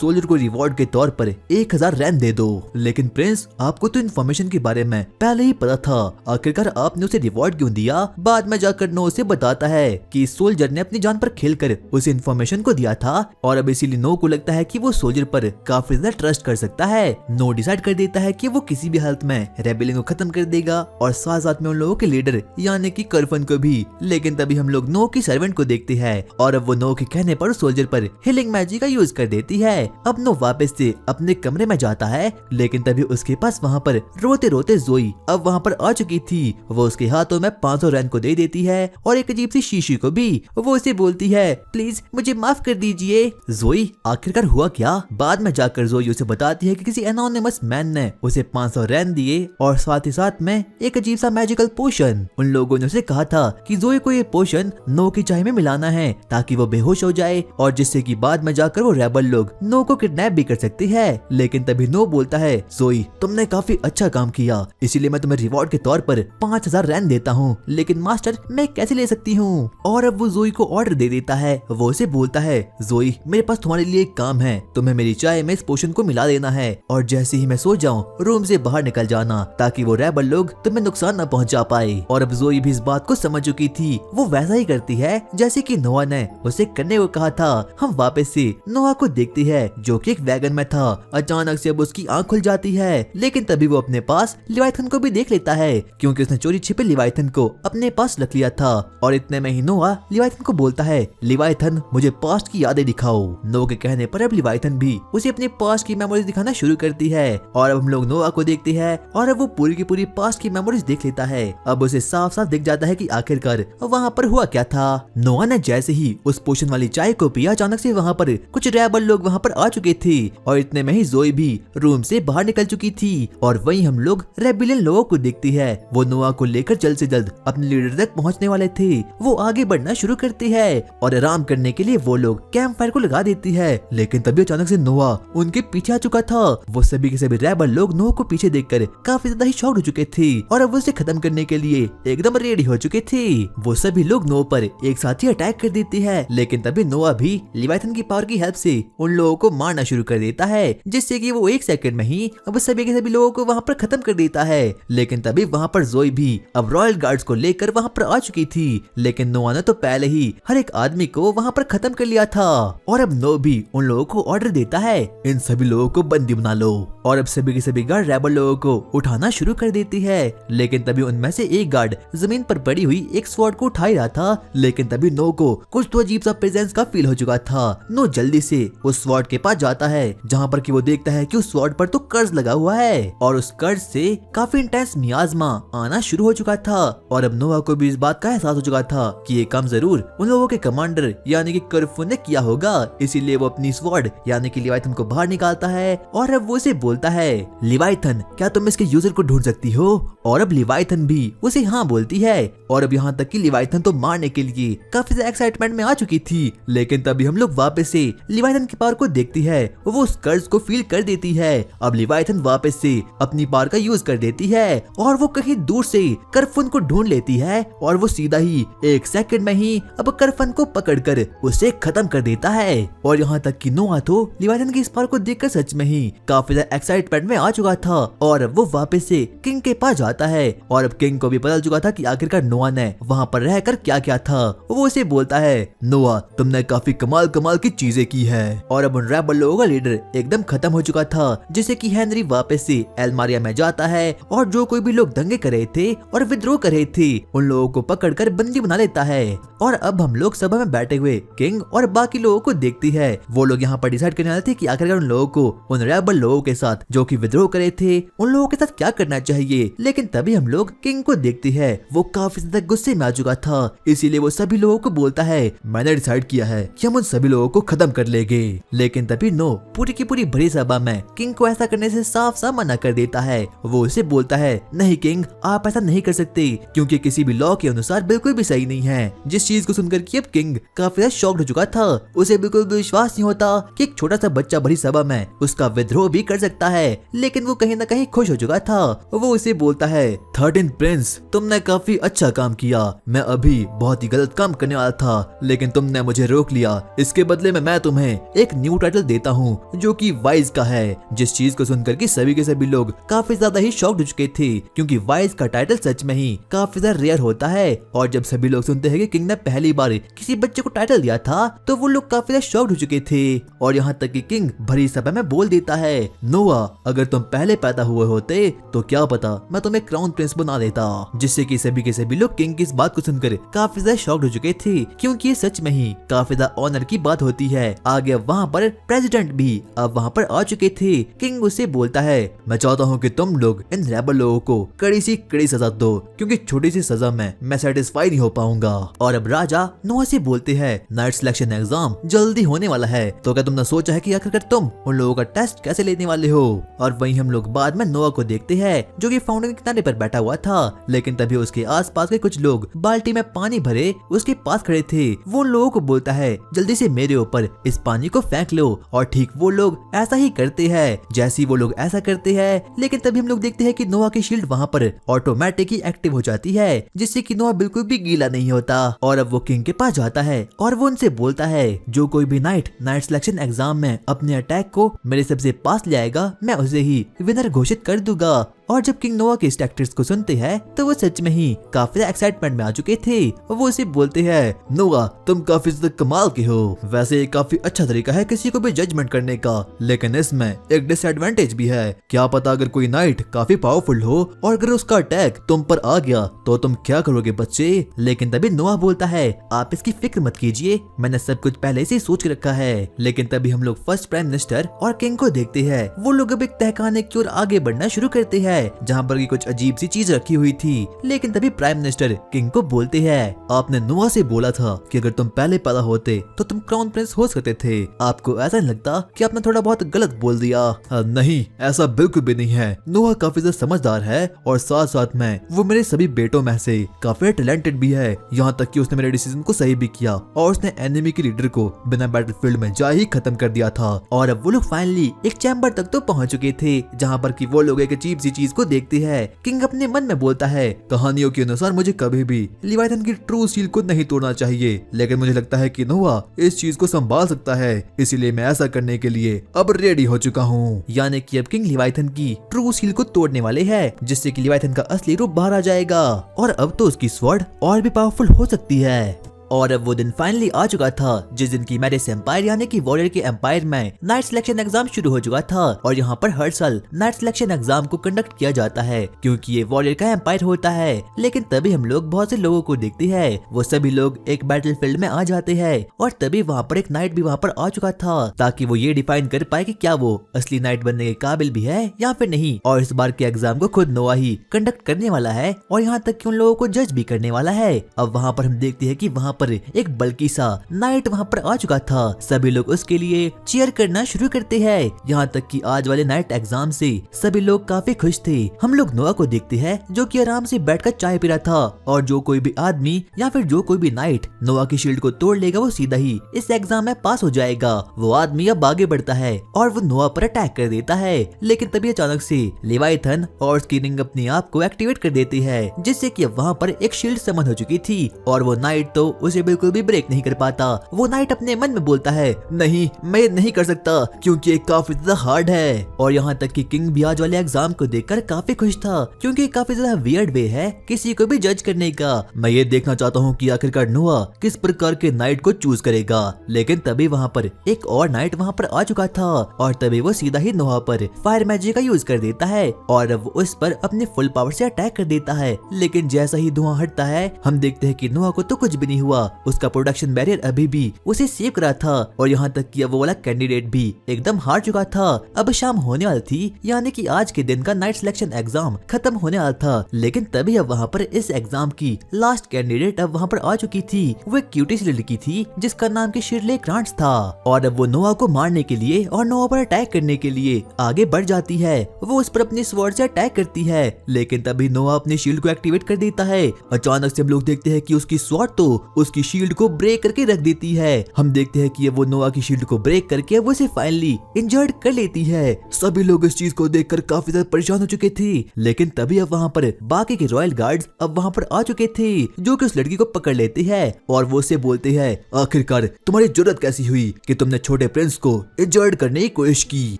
सोल्जर को रिवॉर्ड के तौर पर 1000 रैन दे दो। लेकिन प्रिंस, आपको तो इन्फॉर्मेशन के बारे में पहले ही पता था, आखिरकार आपने उसे रिवॉर्ड क्यों दिया? बाद में जाकर नो उसे बताता है कि सोल्जर ने अपनी जान पर खेलकर उस इन्फॉर्मेशन को दिया था और अब इसीलिए नो को लगता है कि वो सोल्जर पर काफी ज्यादा ट्रस्ट कर सकता है। नो डिसाइड कर देता है कि वो किसी भी हालत में रेबेलियन को खत्म कर देगा और साथ साथ में उन लोगों के लीडर यानी कि करफन को भी। लेकिन तभी हम लोग नो की सर्वेंट को देखते हैं और अब वो नो के कहने पर सोल्जर पर हीलिंग मैजिक का यूज कर देती है। अब नो वापस से अपने कमरे में जाता है, लेकिन तभी उसके पास वहाँ पर रोते रोते जोई अब वहाँ पर आ चुकी थी। वो उसके हाथों में 500 रैन को दे देती है और एक अजीब सी शीशी को भी। वो उसे बोलती है, प्लीज मुझे माफ कर दीजिए। जोई, आखिरकार हुआ क्या? बाद में जाकर जोई उसे बताती है कि किसी एनोनिमस मैन ने उसे 500 रैन दिए और साथ ही साथ में एक अजीब सा मैजिकल पोशन। उन लोगों ने उसे कहा था कि जोई को ये पोशन नो की चाय में मिलाना है ताकि वो बेहोश हो जाए और जिससे कि बाद में जाकर वो रेबल लोग नो को किडनैप भी कर सकते हैं। लेकिन तभी नो बोलता है, जोई तुमने काफी अच्छा काम किया, इसीलिए मैं तुम्हें रिवॉर्ड के तौर पर 5000 रैन देता हूँ। लेकिन मास्टर, मैं कैसे ले सकती हूँ? और अब वो जोई को ऑर्डर दे देता है। वो उसे बोलता है, जोई मेरे पास तुम्हारे लिए एक काम है, तुम्हें मेरी चाय में इस पोशन को मिला देना है और जैसे ही मैं सो जाऊं रूम से बाहर निकल जाना ताकि वो रेबल लोग तुम्हें नुकसान न पहुंचा पाए। और अब जोई भी इस बात को समझ चुकी थी। वो वैसा ही करती है जैसे कि नोआ ने उसे करने को कहा था। हम वापस से नोआ को देखती है जो कि एक वैगन में था। अचानक से अब उसकी आंख खुल जाती है, लेकिन तभी वो अपने पास लिवाइथन को भी देख लेता है क्योंकि उसने चोरी छिपे लिवाइथन को अपने पास रख लिया था। और इतने में ही नोआ लिवाइथन को बोलता है, लिवाइथन मुझे पास्ट की यादें दिखाओ। नो के कहने पर अब लिवाइथन भी उसे अपने पास्ट की मेमोरीज दिखाना शुरू करती है और अब हम लोग नोआ को देखते हैं और अब वो पूरी की पूरी पास्ट की मेमोरीज देख लेता है। अब उसे साफ साफ दिख जाता है कि आखिरकार वहाँ पर हुआ क्या था। नोआ ने जैसे ही उस पोशन वाली चाय को पिया, अचानक से वहाँ पर कुछ रेबल लोग वहाँ पर आ चुके थे और इतने में ही जोई भी रूम से बाहर निकल चुकी थी। और वहीं हम लोग रेबेलियन लोगों को देखती है। वो नोआ को लेकर जल्द से जल्द अपने लीडर तक पहुँचने वाले थे। वो आगे बढ़ना शुरू करती है और आराम करने के लिए वो लोग कैंप फायर को लगा देती है। लेकिन तभी अचानक से नोआ उनके पीछे आ चुका था। वो सभी के सभी रेबल लोग नोआ को पीछे देखकर काफी ज्यादा ही शॉक्ड हो चुके थे और अब उसे खत्म करने के लिए एकदम रेडी हो चुके थे। वो सभी लोग नोआ पर एक साथ ही अटैक कर देती है, लेकिन तभी नोआ भी लिवाइथन की पावर की हेल्प से उन लोगों को मारना शुरू कर देता है, जिससे कि वो 1 सेकंड में ही अब सभी के सभी लोगों को वहाँ पर खत्म कर देता है। लेकिन तभी वहाँ पर जोई भी अब रॉयल गार्ड्स को लेकर वहाँ पर आ चुकी थी, लेकिन नोआ ने तो पहले ही हर एक आदमी को वहाँ पर खत्म कर लिया था। और अब नो भी उन लोगों को ऑर्डर देता है, इन सभी लोगों को बंदी बना लो। और अब सभी के सभी गार्ड रेबल लोगों को उठाना शुरू कर देती है। लेकिन तभी उनमें से एक गार्ड जमीन पर पड़ी हुई एक स्वॉर्ड को उठा ही रहा था, लेकिन तभी नो को कुछ तो अजीब सा प्रेजेंस का फील हो चुका था। नो जल्दी से उस स्वॉर्ड के पास जाता है, जहाँ पर कि वो देखता है कि उस स्वॉर्ड पर तो कर्ज लगा हुआ है और उस कर्ज से काफी इंटेंस मियाज़मा आना शुरू हो चुका था। और अब नोआ को भी इस बात का एहसास हो चुका था कि ये काम जरूर उन लोगों के कमांडर यानी कि करफू ने किया होगा, इसीलिए वो अपनी स्वॉर्ड यानी कि लिवाइथन को बाहर निकालता है और अब वो उसे बोलता है, लिवाइथन क्या तुम इसके यूजर को ढूंढ सकती हो? और अब लिवाइथन भी उसे हाँ बोलती है। और अब यहाँ तक कि लिवाइथन तो मारने के लिए काफी ज्यादा एक्साइटमेंट में आ चुकी थी, लेकिन तभी हम लोग वापस से लिवाइथन की पावर को देखती है। वो उस कर्ज को फील कर देती है। अब लिवाइथन वापस से अपनी पावर का यूज कर देती है और वो कहीं दूर से करफन को ढूंढ लेती है और वो सीधा ही 1 सेकंड में ही अब करफन को पकड़कर उसे खत्म कर देता है। और यहाँ तक कि नोआ तो लिवाइथन की इस पावर को देखकर सच में ही काफी ज्यादा एक्साइटमेंट में आ चुका था और अब वो वापस से किंग के पास जाता है। और अब किंग को भी पता चुका था कि आखिरकार नोआ ने वहाँ पर रहकर क्या क्या था। वो उसे बोलता है, नोआ तुमने काफी कमाल की चीजें की है। और अब उन रेबल लोगों का लीडर एकदम खत्म हो चुका था, जिसे कि हेनरी वापस से एलमारिया में जाता है और जो कोई भी लोग दंगे कर रहे थे और विद्रोह कर रहे थे उन लोगों को पकड़कर बंदी बना लेता है। और अब हम लोग सभा में बैठे हुए किंग और बाकी लोगों को देखती है। वो लोग यहाँ पर डिसाइड करने वाले थे कि आखिरकार उन लोगों को उन रेबल लोगों के साथ जो कि विद्रोह कर रहे थे उन लोगों के साथ क्या करना चाहिए। लेकिन लेकिन तभी हम लोग किंग को देखते हैं। वो काफी ज्यादा गुस्से में आ चुका था, इसीलिए वो सभी लोगों को बोलता है मैंने डिसाइड किया है कि हम उन सभी लोगों को खत्म कर लेंगे। लेकिन तभी नो पूरी की पूरी बड़ी सभा में किंग को ऐसा करने से साफ साफ मना कर देता है। वो उसे बोलता है नहीं किंग, आप ऐसा नहीं कर सकते, क्योंकि किसी भी लॉ के अनुसार बिल्कुल भी सही नहीं है। जिस चीज को सुनकर कि अब किंग काफी ज्यादा शॉक्ड हो चुका था। उसे बिल्कुल भी विश्वास नहीं होता कि एक छोटा सा बच्चा बड़ी सभा में उसका विद्रोह भी कर सकता है। लेकिन वो कहीं ना कहीं खुश हो चुका था। वो उसे बोलता है 13 प्रिंस, तुमने काफी अच्छा काम किया। मैं अभी बहुत ही गलत काम करने वाला था, लेकिन तुमने मुझे रोक लिया। इसके बदले में मैं तुम्हें एक न्यू टाइटल देता हूँ जो कि वाइज का है। जिस चीज को सुनकर कि सभी के सभी लोग काफी ज्यादा ही शॉक्ड हो चुके थे, क्योंकि वाइज का टाइटल सच में ही काफी ज्यादा रेयर होता है। और जब सभी लोग सुनते हैं कि किंग ने पहली बार किसी बच्चे को टाइटल दिया था, तो वो लोग काफी ज्यादा शॉक्ड हो चुके थे। और यहाँ तक कि किंग भरी सभा में बोल देता है नोआ, अगर तुम पहले पैदा हुए होते तो क्या पता मैं तुम्हें क्राउन प्रिंस बना देता। जिससे कि सभी के सभी लोग किंग की इस बात को सुनकर काफी ज्यादा शॉक्ड हो चुके थे, क्योंकि ये सच में ही काफी ज्यादा ऑनर की बात होती है। आगे वहाँ पर प्रेसिडेंट भी अब वहाँ पर आ चुके थे। किंग उससे बोलता है मैं चाहता हूँ कि तुम लोग इन रेबल लोगों को कड़ी सी कड़ी सजा दो, क्योंकि छोटी सी सजा में मैं सेटिस्फाई नहीं हो पाऊंगा। और अब राजा नोआ से बोलते हैं नाइट सिलेक्शन एग्जाम जल्दी होने वाला है, तो क्या तुमने सोचा है कि आखिरकार तुम उन लोगों का टेस्ट कैसे लेने वाले हो। और वहीं हम लोग बाद में नोआ को देखते हैं जो कि फाउंटेन के किनारे पर बैठा हुआ था। लेकिन तभी उसके आसपास के कुछ लोग बाल्टी में पानी भरे उसके पास खड़े थे। वो उन लोगों को बोलता है जल्दी से मेरे ऊपर इस पानी को फेंक लो। और ठीक वो लोग ऐसा ही करते हैं। जैसे ही वो लोग ऐसा करते हैं, लेकिन तभी हम लोग देखते हैं कि नोआ की शील्ड वहाँ पर ऑटोमेटिक ही एक्टिव हो जाती है, जिससे कि नोआ बिल्कुल भी गीला नहीं होता। और अब वो किंग के पास जाता है और वो उनसे बोलता है जो कोई भी नाइट सिलेक्शन एग्जाम में अपने अटैक को मेरे सबसे पास ले आएगा, मैं उसे ही विनर घोषित कर दूंगा। और जब किंग नोआ के इस टैक्टिक्स को सुनते हैं, तो वो सच में ही काफी एक्साइटमेंट में आ चुके थे। वो उसे बोलते हैं नोआ, तुम काफी ज्यादा कमाल के हो। वैसे ये काफी अच्छा तरीका है किसी को भी जजमेंट करने का, लेकिन इसमें एक डिसएडवांटेज भी है। क्या पता अगर कोई नाइट काफी पावरफुल हो और अगर उसका अटैक तुम पर आ गया तो तुम क्या करोगे बच्चे। लेकिन तभी नोआ बोलता है आप इसकी फिक्र मत कीजिए, मैंने सब कुछ पहले से सोच के रखा है। लेकिन तभी हम लोग फर्स्ट प्राइम मिनिस्टर और किंग को देखते हैं। वो लोग अब एक तहखाने की ओर आगे बढ़ना शुरू करते हैं, जहाँ पर कुछ अजीब सी चीज रखी हुई थी। लेकिन तभी प्राइम मिनिस्टर किंग को बोलते हैं आपने नोआ से बोला था कि अगर तुम पहले पैदा होते तो तुम क्राउन प्रिंस हो सकते थे। आपको ऐसा नहीं लगता कि आपने थोड़ा बहुत गलत बोल दिया। नहीं, ऐसा बिल्कुल भी नहीं है। नोआ काफी ज्यादा समझदार है और साथ साथ में वो मेरे सभी बेटों में से काफी टैलेंटेड भी है। यहाँ तक कि उसने मेरे डिसीजन को सही भी किया और उसने एनिमी के लीडर को बिना बैटलफील्ड में जा ही खत्म कर दिया था। और अब वो लोग फाइनली एक चैम्बर तक तो पहुंच चुके थे, जहाँ पर कि वो लोग एक अजीब सी चीज को देखते हैं। किंग अपने मन में बोलता है कहानियों के अनुसार मुझे कभी भी लिवाइथन की ट्रू सील को नहीं तोड़ना चाहिए, लेकिन मुझे लगता है कि नोआ इस चीज को संभाल सकता है, इसीलिए मैं ऐसा करने के लिए अब रेडी हो चुका हूँ। यानी कि अब किंग लिवाइथन की ट्रू सील को तोड़ने वाले हैं, जिससे कि लिवाइथन का असली रूप बाहर आ जाएगा और अब तो उसकी स्वॉर्ड और भी पावरफुल हो सकती है। और अब वो दिन फाइनली आ चुका था जिस दिन की मैरिस एम्पायर यानी कि वॉरियर के एम्पायर में नाइट सिलेक्शन एग्जाम शुरू हो चुका था। और यहाँ पर हर साल नाइट सिलेक्शन एग्जाम को कंडक्ट किया जाता है, क्योंकि ये वॉरियर का एम्पायर होता है। लेकिन तभी हम लोग बहुत से लोगों को देखते हैं, वो सभी लोग एक बैटलफील्ड में आ जाते हैं। और तभी वहाँ पर एक नाइट भी वहाँ पर आ चुका था, ताकि वो ये डिफाइन कर पाए कि क्या वो असली नाइट बनने के काबिल भी है या फिर नहीं। और इस बार के एग्जाम को खुद नोआ ही कंडक्ट करने वाला है और यहाँ तक कि उन लोगों को जज भी करने वाला है। अब वहाँ पर हम देखते हैं कि वहाँ पर एक बल्कि सा नाइट वहाँ पर आ चुका था। सभी लोग उसके लिए चीयर करना शुरू करते हैं। यहाँ तक कि आज वाले नाइट एग्जाम से सभी लोग काफी खुश थे। हम लोग नोआ को देखते हैं जो कि आराम से बैठकर चाय पी रहा था। और जो कोई भी आदमी या फिर जो कोई भी नाइट नोआ की शील्ड को तोड़ लेगा वो सीधा ही इस एग्जाम में पास हो जाएगा। वो आदमी अब आगे बढ़ता है और वो नोआ पर अटैक कर देता है। लेकिन तभी अचानक से लिवाइथन और उसकी रिंग अपने आप को एक्टिवेट कर देती है, जिससे कि वहाँ पर एक शील्ड समन हो चुकी थी और वो नाइट तो उसे बिल्कुल भी ब्रेक नहीं कर पाता। वो नाइट अपने मन में बोलता है नहीं, मैं ये नहीं कर सकता क्योंकि ये काफी ज्यादा हार्ड है। और यहाँ तक कि किंग भी आज वाले एग्जाम को देखकर काफी खुश था, क्योंकि काफी ज्यादा वियर्ड वे है किसी को भी जज करने का। मैं ये देखना चाहता हूँ कि आखिरकार नोआ किस प्रकार के नाइट को चूज करेगा। लेकिन तभी वहाँ पर एक और नाइट वहाँ पर आ चुका था और तभी वो सीधा ही नोआ पर फायर मैजिक का यूज कर देता है और अब उस पर अपने फुल पावर से अटैक कर देता है। लेकिन जैसा ही धुआं हटता है हम देखते हैं कि नोआ को तो कुछ भी नहीं हुआ हुआ उसका प्रोडक्शन बैरियर अभी भी उसे सेव कर रहा था और यहाँ तक कि अब वो वाला कैंडिडेट भी एकदम हार चुका था। अब शाम होने वाली थी, यानी कि आज के दिन का नाइट सिलेक्शन एग्जाम खत्म होने वाला था। लेकिन तभी अब वहाँ पर इस एग्जाम की लास्ट कैंडिडेट अब वहाँ पर आ चुकी थी। वो एक क्यूटी सी लड़की थी जिसका नाम की शिरले ग्रांट्स था और अब वो नोआ को मारने के लिए और नोआ पर अटैक करने के लिए आगे बढ़ जाती है। वो उस पर अपनी स्वॉर्ड से अटैक करती है, लेकिन तभी नोआ अपनी शील्ड को एक्टिवेट कर देता है। अचानक से हम लोग देखते हैं कि उसकी स्वॉर्ड तो उसकी शील्ड को ब्रेक करके रख देती है। हम देखते हैं कि वो नोआ की शील्ड को ब्रेक करके वो उसे फाइनली इंजर्ड कर लेती है। सभी लोग इस चीज को देखकर काफी ज्यादा परेशान हो चुके थे, लेकिन तभी अब वहाँ पर बाकी के रॉयल गार्ड्स अब वहाँ पर आ चुके थे, जो कि उस लड़की को पकड़ लेते हैं और वो उसे बोलते हैं आखिरकार तुम्हारी जरूरत कैसी हुई कि तुमने छोटे प्रिंस को इंजर्ड करने की कोशिश की।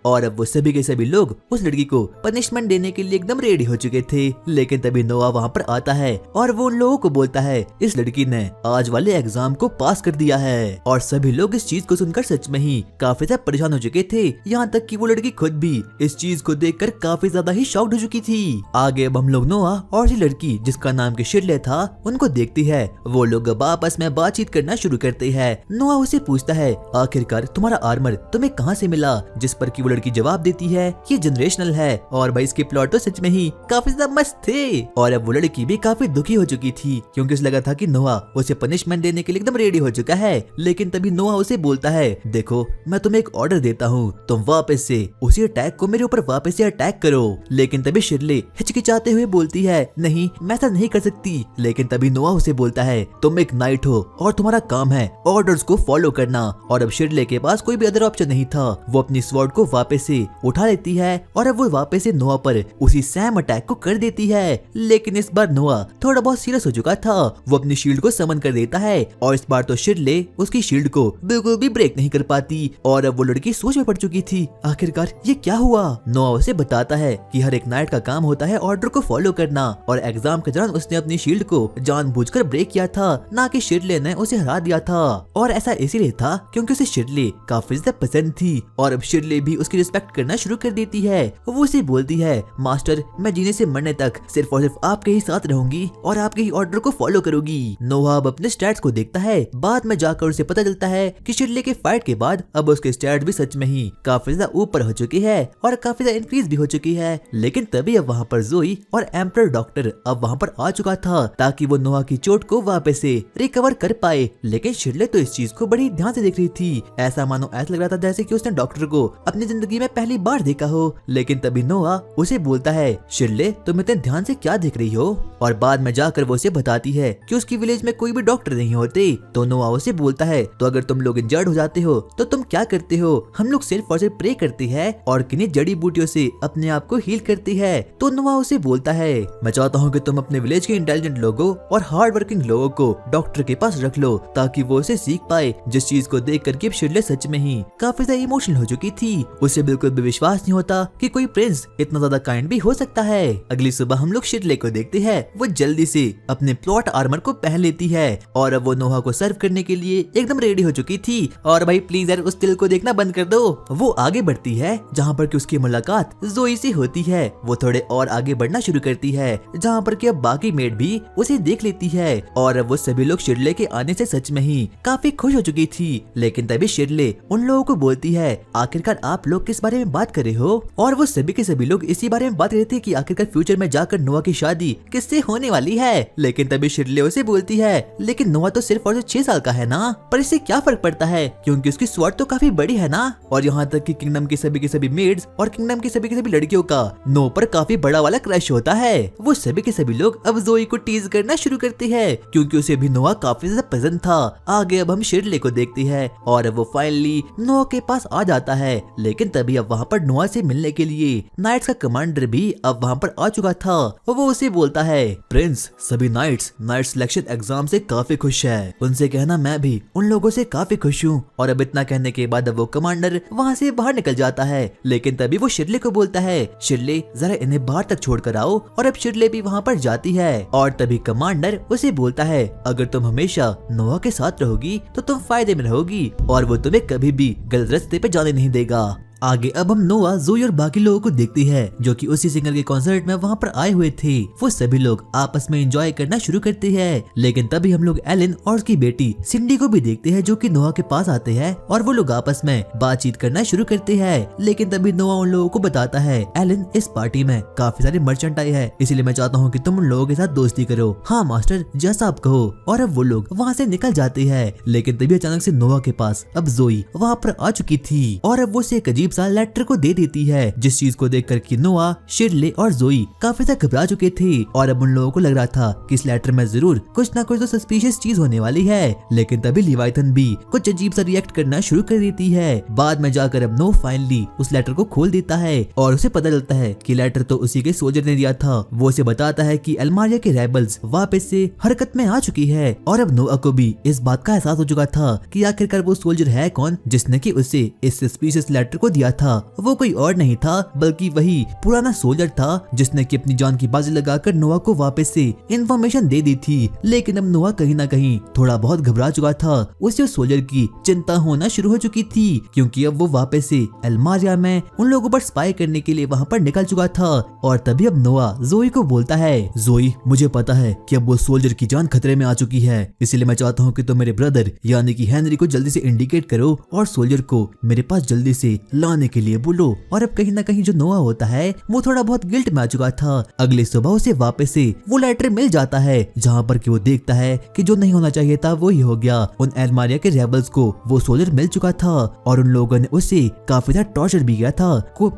और अब वो सभी के सभी लोग उस लड़की को पनिशमेंट देने के लिए एकदम रेडी हो चुके थे। लेकिन तभी नोआ वहाँ पर आता है और वो उन लोगों को बोलता है इस लड़की ने आज वाले एग्जाम को पास कर दिया है। और सभी लोग इस चीज को सुनकर सच में ही काफी ज्यादा परेशान हो चुके थे, यहाँ तक कि वो लड़की खुद भी इस चीज को देखकर काफी ज्यादा ही शॉक्ड हो चुकी थी। आगे अब हम लोग नोआ और उसी लड़की जिसका नाम की शिरले था उनको देखती है। वो लोग अब आपस में बातचीत करना शुरू करते हैं। नोआ उसे पूछता है आखिरकार तुम्हारा आर्मर तुम्हें कहाँ से मिला, जिस पर की वो लड़की जवाब देती है ये जनरेशनल है। और भाई इसके प्लॉट तो सच में ही काफी ज्यादा मस्त थे। और अब वो लड़की भी काफी दुखी हो चुकी थी, क्योंकि उसे लगा था कि नोआ उसे पनिशमेंट देने के लिए एकदम रेडी हो चुका है। लेकिन तभी नोआ उसे बोलता है देखो मैं तुम्हें एक ऑर्डर देता हूँ, तुम वापस से उसी अटैक को मेरे ऊपर वापस से अटैक करो। लेकिन तभी शिरले हिचकिचाते हुए बोलती है नहीं मैं ऐसा नहीं कर सकती। लेकिन तभी नोआ उसे बोलता है तुम एक नाइट हो और तुम्हारा काम है ऑर्डर्स को फॉलो करना। और अब शिरले के पास कोई भी अदर ऑप्शन नहीं था, वो अपनी स्वॉर्ड को वापस से उठा लेती है और अब वो वापस से नोआ पर उसी सैम अटैक को कर देती है। लेकिन इस बार नोआ थोड़ा बहुत सीरियस हो चुका था, वो अपनी शील्ड को समन कर देता है और इस बार तो शिरले उसकी शील्ड को बिल्कुल भी ब्रेक नहीं कर पाती। और अब वो लड़की सोच में पड़ चुकी थी आखिरकार ये क्या हुआ। नोआ उसे बताता है कि हर एक नाइट का काम होता है ऑर्डर को फॉलो करना, और एग्जाम के दौरान उसने अपनी शील्ड को जानबूझकर ब्रेक किया था, ना कि शिरले ने उसे हरा दिया था। और ऐसा इसीलिए था क्योंकि उसे शिरले काफी ज्यादा पसंद थी। और अब शिरले भी उसकी रिस्पेक्ट करना शुरू कर देती है। वो उसे बोलती है मास्टर मैं जीने से मरने तक सिर्फ और सिर्फ आपके ही साथ रहूंगी और आपके ही ऑर्डर को फॉलो करूंगी। नोआ अब अपने स्टैट्स को देखता है। बाद में जाकर उसे पता चलता है कि शिरले के फाइट के बाद अब उसके स्टैट्स भी सच में ही काफी ज्यादा ऊपर हो चुकी है और काफी ज्यादा इंक्रीज भी हो चुकी है। लेकिन तभी अब वहाँ पर जोई और एम्परर डॉक्टर अब वहाँ पर आ चुका था, ताकि वो नोआ की चोट को वापस से रिकवर कर पाए। लेकिन शिरले तो इस चीज को बड़ी ध्यान से देख रही थी, ऐसा मानो ऐसा लग रहा था जैसे कि उसने डॉक्टर को अपनी जिंदगी में पहली बार देखा हो। लेकिन तभी नोआ उसे बोलता है शिरले तुम इतने ध्यान से क्या देख रही हो। और बाद में जाकर वो उसे बताती है कि उसकी विलेज में कोई भी डॉक्टर नहीं होते। तो नोआ उसे बोलता है तो अगर तुम लोग इंजर्ड हो जाते हो तो तुम क्या करते हो। हम लोग सिर्फ और सिर्फ प्रे करते हैं और किन्हीं जड़ी बूटियों से अपने आप को हील करती है। तो नोआ उसे बोलता है मैं चाहता हूँ कि तुम अपने विलेज के इंटेलिजेंट लोगों और हार्ड वर्किंग लोगों को डॉक्टर के पास रख लो, ताकि वो उसे सीख पाए। जिस चीज को देख करके शिरले सच में ही काफी ज्यादा इमोशनल हो चुकी थी। उसे बिल्कुल भी विश्वास नहीं होता कि कोई प्रिंस इतना ज्यादा काइंड भी हो सकता है। अगली सुबह हम लोग शिरले को देखते हैं, वो जल्दी से अपने प्लॉट आर्मर को पहन लेती है और अब वो नोहा को सर्व करने के लिए एकदम रेडी हो चुकी थी। और भाई प्लीज यार उस तिल को देखना बंद कर दो। वो आगे बढ़ती है जहाँ पर कि उसकी मुलाकात जोई से होती है। वो थोड़े और आगे बढ़ना शुरू करती है जहाँ पर कि अब बाकी मेड भी उसे देख लेती है और अब वो सभी लोग शिरले के आने से सच में ही काफी खुश हो चुकी थी। लेकिन तभी शिरले उन लोगों को बोलती है आखिरकार आप लोग किस बारे में बात कर रहे हो। और वो सभी के सभी लोग इसी बारे में बात कर रहे थे कि आखिरकार फ्यूचर में जाकर नोआ की शादी किससे होने वाली है। लेकिन तभी शिरले उसे बोलती है लेकिन नोआ तो सिर्फ और 6 साल का है ना, पर इससे क्या फर्क पड़ता है क्योंकि उसकी स्वॉर्ड तो काफी बड़ी है ना। और यहाँ तक कि किंगडम की सभी मेड्स और किंगडम की सभी लड़कियों का नो पर काफी बड़ा वाला क्रश होता है। वो सभी के सभी लोग अब जोई को टीज करना शुरू करते हैं क्योंकि उसे भी नोआ काफी ज्यादा पसंद था। आगे अब हम शिरले को देखते हैं और अब वो फाइनली नोआ के पास आ जाता है। लेकिन तभी अब वहाँ पर नोआ से मिलने के लिए नाइट्स का कमांडर भी अब वहाँ पर आ चुका था। वो उसे बोलता है प्रिंस सभी नाइट्स नाइट सिलेक्शन एग्जाम से काफी खुश है, उनसे कहना मैं भी उन लोगों से काफी खुश हूँ। और अब इतना कहने के बाद अब वो कमांडर वहाँ से बाहर निकल जाता है। लेकिन तभी वो शिरले को बोलता है शिरले जरा इन्हें बाहर तक छोड़ कर आओ। और अब शिरले भी वहाँ पर जाती है और तभी कमांडर उसे बोलता है अगर तुम हमेशा नोआ के साथ रहोगी तो तुम फायदे में रहोगी और वो तुम्हें कभी भी गलत रास्ते पे जाने नहीं देगा। आगे अब हम नोआ, जोई और बाकी लोगों को देखते हैं जो कि उसी सिंगर के कॉन्सर्ट में वहाँ पर आए हुए थे। वो सभी लोग आपस में एंजॉय करना शुरू करते हैं, लेकिन तभी हम लोग एलन और उसकी बेटी सिंडी को भी देखते हैं जो कि नोआ के पास आते हैं और वो लोग आपस में बातचीत करना शुरू करते हैं। लेकिन तभी नोआ उन लोगों को बताता है, एलन, इस पार्टी में काफी सारे मर्चेंट आए हैं, इसीलिए मैं चाहता हूँ कि तुम उन लोगों के साथ दोस्ती करो। हाँ मास्टर, जैसा आप कहो। और अब वो लोग वहाँ से निकल जाते हैं, लेकिन तभी अचानक से नोआ के पास अब जोई वहाँ पर आ चुकी थी और अब वो उसे एक अजीब सा लेटर को दे देती है, जिस चीज को देखकर कि नोआ, शिरले और जोई काफी ज्यादा घबरा चुके थे और अब उन लोगों को लग रहा था कि इस लेटर में जरूर कुछ ना कुछ तो सस्पिशियस चीज होने वाली है। लेकिन तभी लिवाइथन भी कुछ अजीब सा रिएक्ट करना शुरू कर देती है। बाद में जाकर अब नो फाइनली उस लेटर को खोल देता है और उसे पता चलता है कि लेटर तो उसी के सोल्जर ने दिया था। वो उसे बताता है कि अल्मारिया के रेबल्स वापस से हरकत में आ चुकी है और अब नोआ को भी इस बात का एहसास हो चुका था कि आखिरकार वो सोल्जर है कौन जिसने कि उसे इस सस्पिशियस लेटर को दिया था। वो कोई और नहीं था बल्कि वही पुराना सोल्जर था जिसने कि अपनी जान की बाजी लगाकर नोआ को वापस से इंफॉर्मेशन दे दी थी। लेकिन अब नोआ कहीं ना कहीं थोड़ा बहुत घबरा चुका था। उसे उस सोल्जर की चिंता होना शुरू हो चुकी थी क्योंकि अब वो वापस से अल्मारिया में उन लोगों पर स्पाई करने के लिए वहाँ पर निकल चुका था। और तभी अब नोआ जोई को बोलता है, जोई, मुझे पता है कि अब वो सोल्जर की जान खतरे में आ चुकी है, इसलिए मैं चाहता हूँ कि तुम मेरे ब्रदर यानी कि हेनरी को जल्दी से इंडिकेट करो और सोल्जर को मेरे पास जल्दी से लाने के लिए बोलो। और अब कहीं ना कहीं जो नोआ होता है वो थोड़ा बहुत गिल्ट में आ चुका था। अगली सुबह उसे वापस से वो लेटर मिल जाता है जहाँ पर कि वो देखता है कि जो नहीं होना चाहिए था वो ही हो गया। उन अल्मारिया के रेबल्स को वो सोल्जर मिल चुका था और उन लोगों ने उसे काफी ज्यादा टॉर्चर भी किया था,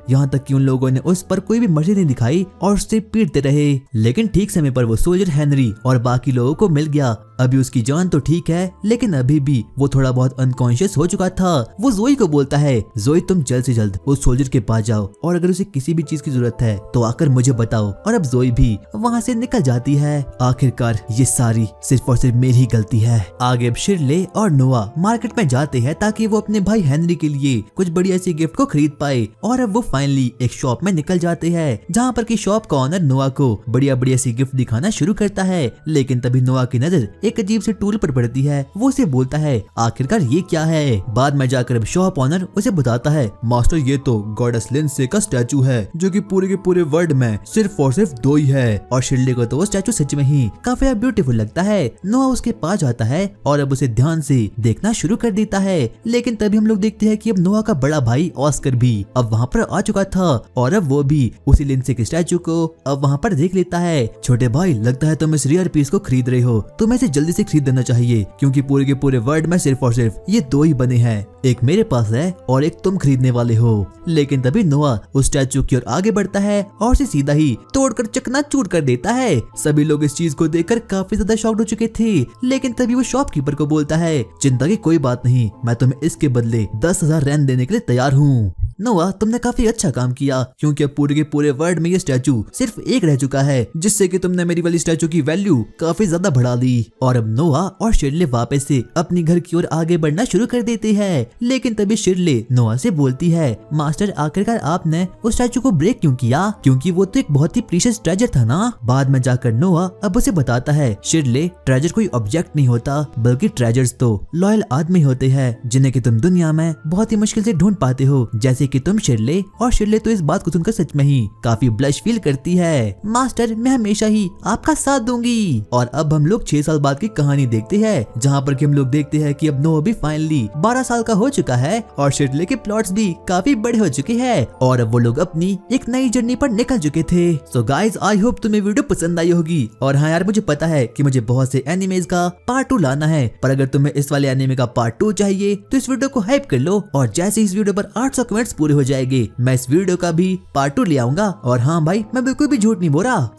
यहाँ तक कि उन लोगों ने उस पर कोई भी मर्जी नहीं दिखाई और उससे पीटते रहे। लेकिन ठीक समय पर वो सोल्जर हेनरी और बाकी लोगों को मिल गया। अभी उसकी जान तो ठीक है लेकिन अभी भी वो थोड़ा बहुत अनकॉन्शियस हो चुका था। वो जोई को बोलता है, जोई, तुम जल्द से जल्द उस सोल्जर के पास जाओ और अगर उसे किसी भी चीज की जरूरत है तो आकर मुझे बताओ। और अब जोई भी वहाँ से निकल जाती है। आखिरकार ये सारी सिर्फ और सिर्फ मेरी गलती है। आगे अब शिरले और नोआ मार्केट में जाते हैं ताकि वो अपने भाई हेनरी के लिए कुछ बढ़िया सी गिफ्ट को खरीद पाए। और अब वो फाइनली एक शॉप में निकल जाते हैं जहाँ पर की शॉप का ऑनर नोआ को बढ़िया बढ़िया सी गिफ्ट दिखाना शुरू करता है। लेकिन तभी नोआ की नजर एक अजीब से टूल पर पड़ती है। वो उसे बोलता है, आखिरकार ये क्या है। बाद में जाकर अब शॉप ऑनर उसे बताता है, मास्टर, ये तो गॉडेस लिंडसे का स्टैचू है जो कि पूरे के पूरे वर्ल्ड में सिर्फ और सिर्फ दो ही है। और शिरले को तो वो स्टैचू सच में ही काफी ब्यूटीफुल लगता है। नोआ उसके पास जाता है और अब उसे ध्यान से देखना शुरू कर देता है। लेकिन तभी हम लोग देखते हैं कि अब नोआ का बड़ा भाई ऑस्कर भी अब वहाँ पर आ चुका था और अब वो भी उसी लिंडसे के स्टैचू को अब वहाँ पर देख लेता है। छोटे भाई, लगता है तुम इस रेयर पीस को खरीद रहे हो, तुम्हें इसे जल्दी से खरीद देना चाहिए क्योंकि पूरे के पूरे वर्ल्ड में सिर्फ और सिर्फ ये दो ही बने हैं, एक मेरे पास है और एक तुम खरीदने वाले हो। लेकिन तभी नोआ उस स्टैचू की ओर आगे बढ़ता है और उसे सीधा ही तोड़कर चकनाचूर कर देता है। सभी लोग इस चीज को देखकर काफी ज्यादा शॉक्ड हो चुके थे। लेकिन तभी वो शॉपकीपर को बोलता है, चिंता की कोई बात नहीं, मैं तुम्हें इसके बदले 10,000 रैन देने के लिए तैयार हूँ। नोआ, तुमने काफी अच्छा काम किया क्योंकि अब पूरे के पूरे वर्ल्ड में ये स्टैचू सिर्फ एक रह चुका है, जिससे कि तुमने मेरी वाली स्टैचू की वैल्यू काफी ज्यादा बढ़ा दी। और अब नोआ और शिरले वापस से अपनी घर की ओर आगे बढ़ना शुरू कर देते हैं। लेकिन तभी शिरले नोआ से बोलती है, मास्टर, आखिरकार आपने उस स्टैचू को ब्रेक क्यों किया, क्योंकि वो तो एक बहुत ही प्रीशियस ट्रेजर था ना। बाद में जाकर नोआ अब उसे बताता है, शिरले, ट्रेजर कोई ऑब्जेक्ट नहीं होता बल्कि ट्रेजर्स तो लॉयल आदमी होते हैं जिन्हें कि तुम दुनिया में बहुत ही मुश्किल से ढूंढ पाते हो, जैसे कि तुम शिरले। और शिरले तो इस बात को सुनकर सच में ही काफी ब्लश फील करती है। मास्टर, मैं हमेशा ही आपका साथ दूंगी। और अब हम लोग 6 साल बाद की कहानी देखते हैं जहाँ पर कि हम लोग देखते हैं कि अब नोआ भी फाइनली 12 साल का हो चुका है और शिरले के प्लॉट्स भी काफी बड़े हो चुके हैं और अब वो लोग अपनी एक नई जर्नी पर निकल चुके थे। सो गाइज, आई होप तुम्हें वीडियो पसंद आई होगी। और हाँ यार, मुझे पता है कि मुझे बहुत से एनिमेज का पार्ट 2 लाना है, पर अगर तुम्हें इस वाले एनिमे का पार्ट 2 चाहिए तो इस वीडियो को हाइप कर लो और जैसे इस वीडियो पर 800 कमेंट्स पूरे हो जाएंगे मैं इस वीडियो का भी पार्ट 2 ले आऊंगा। और हाँ भाई, मैं बिल्कुल भी झूठ नहीं बोल रहा।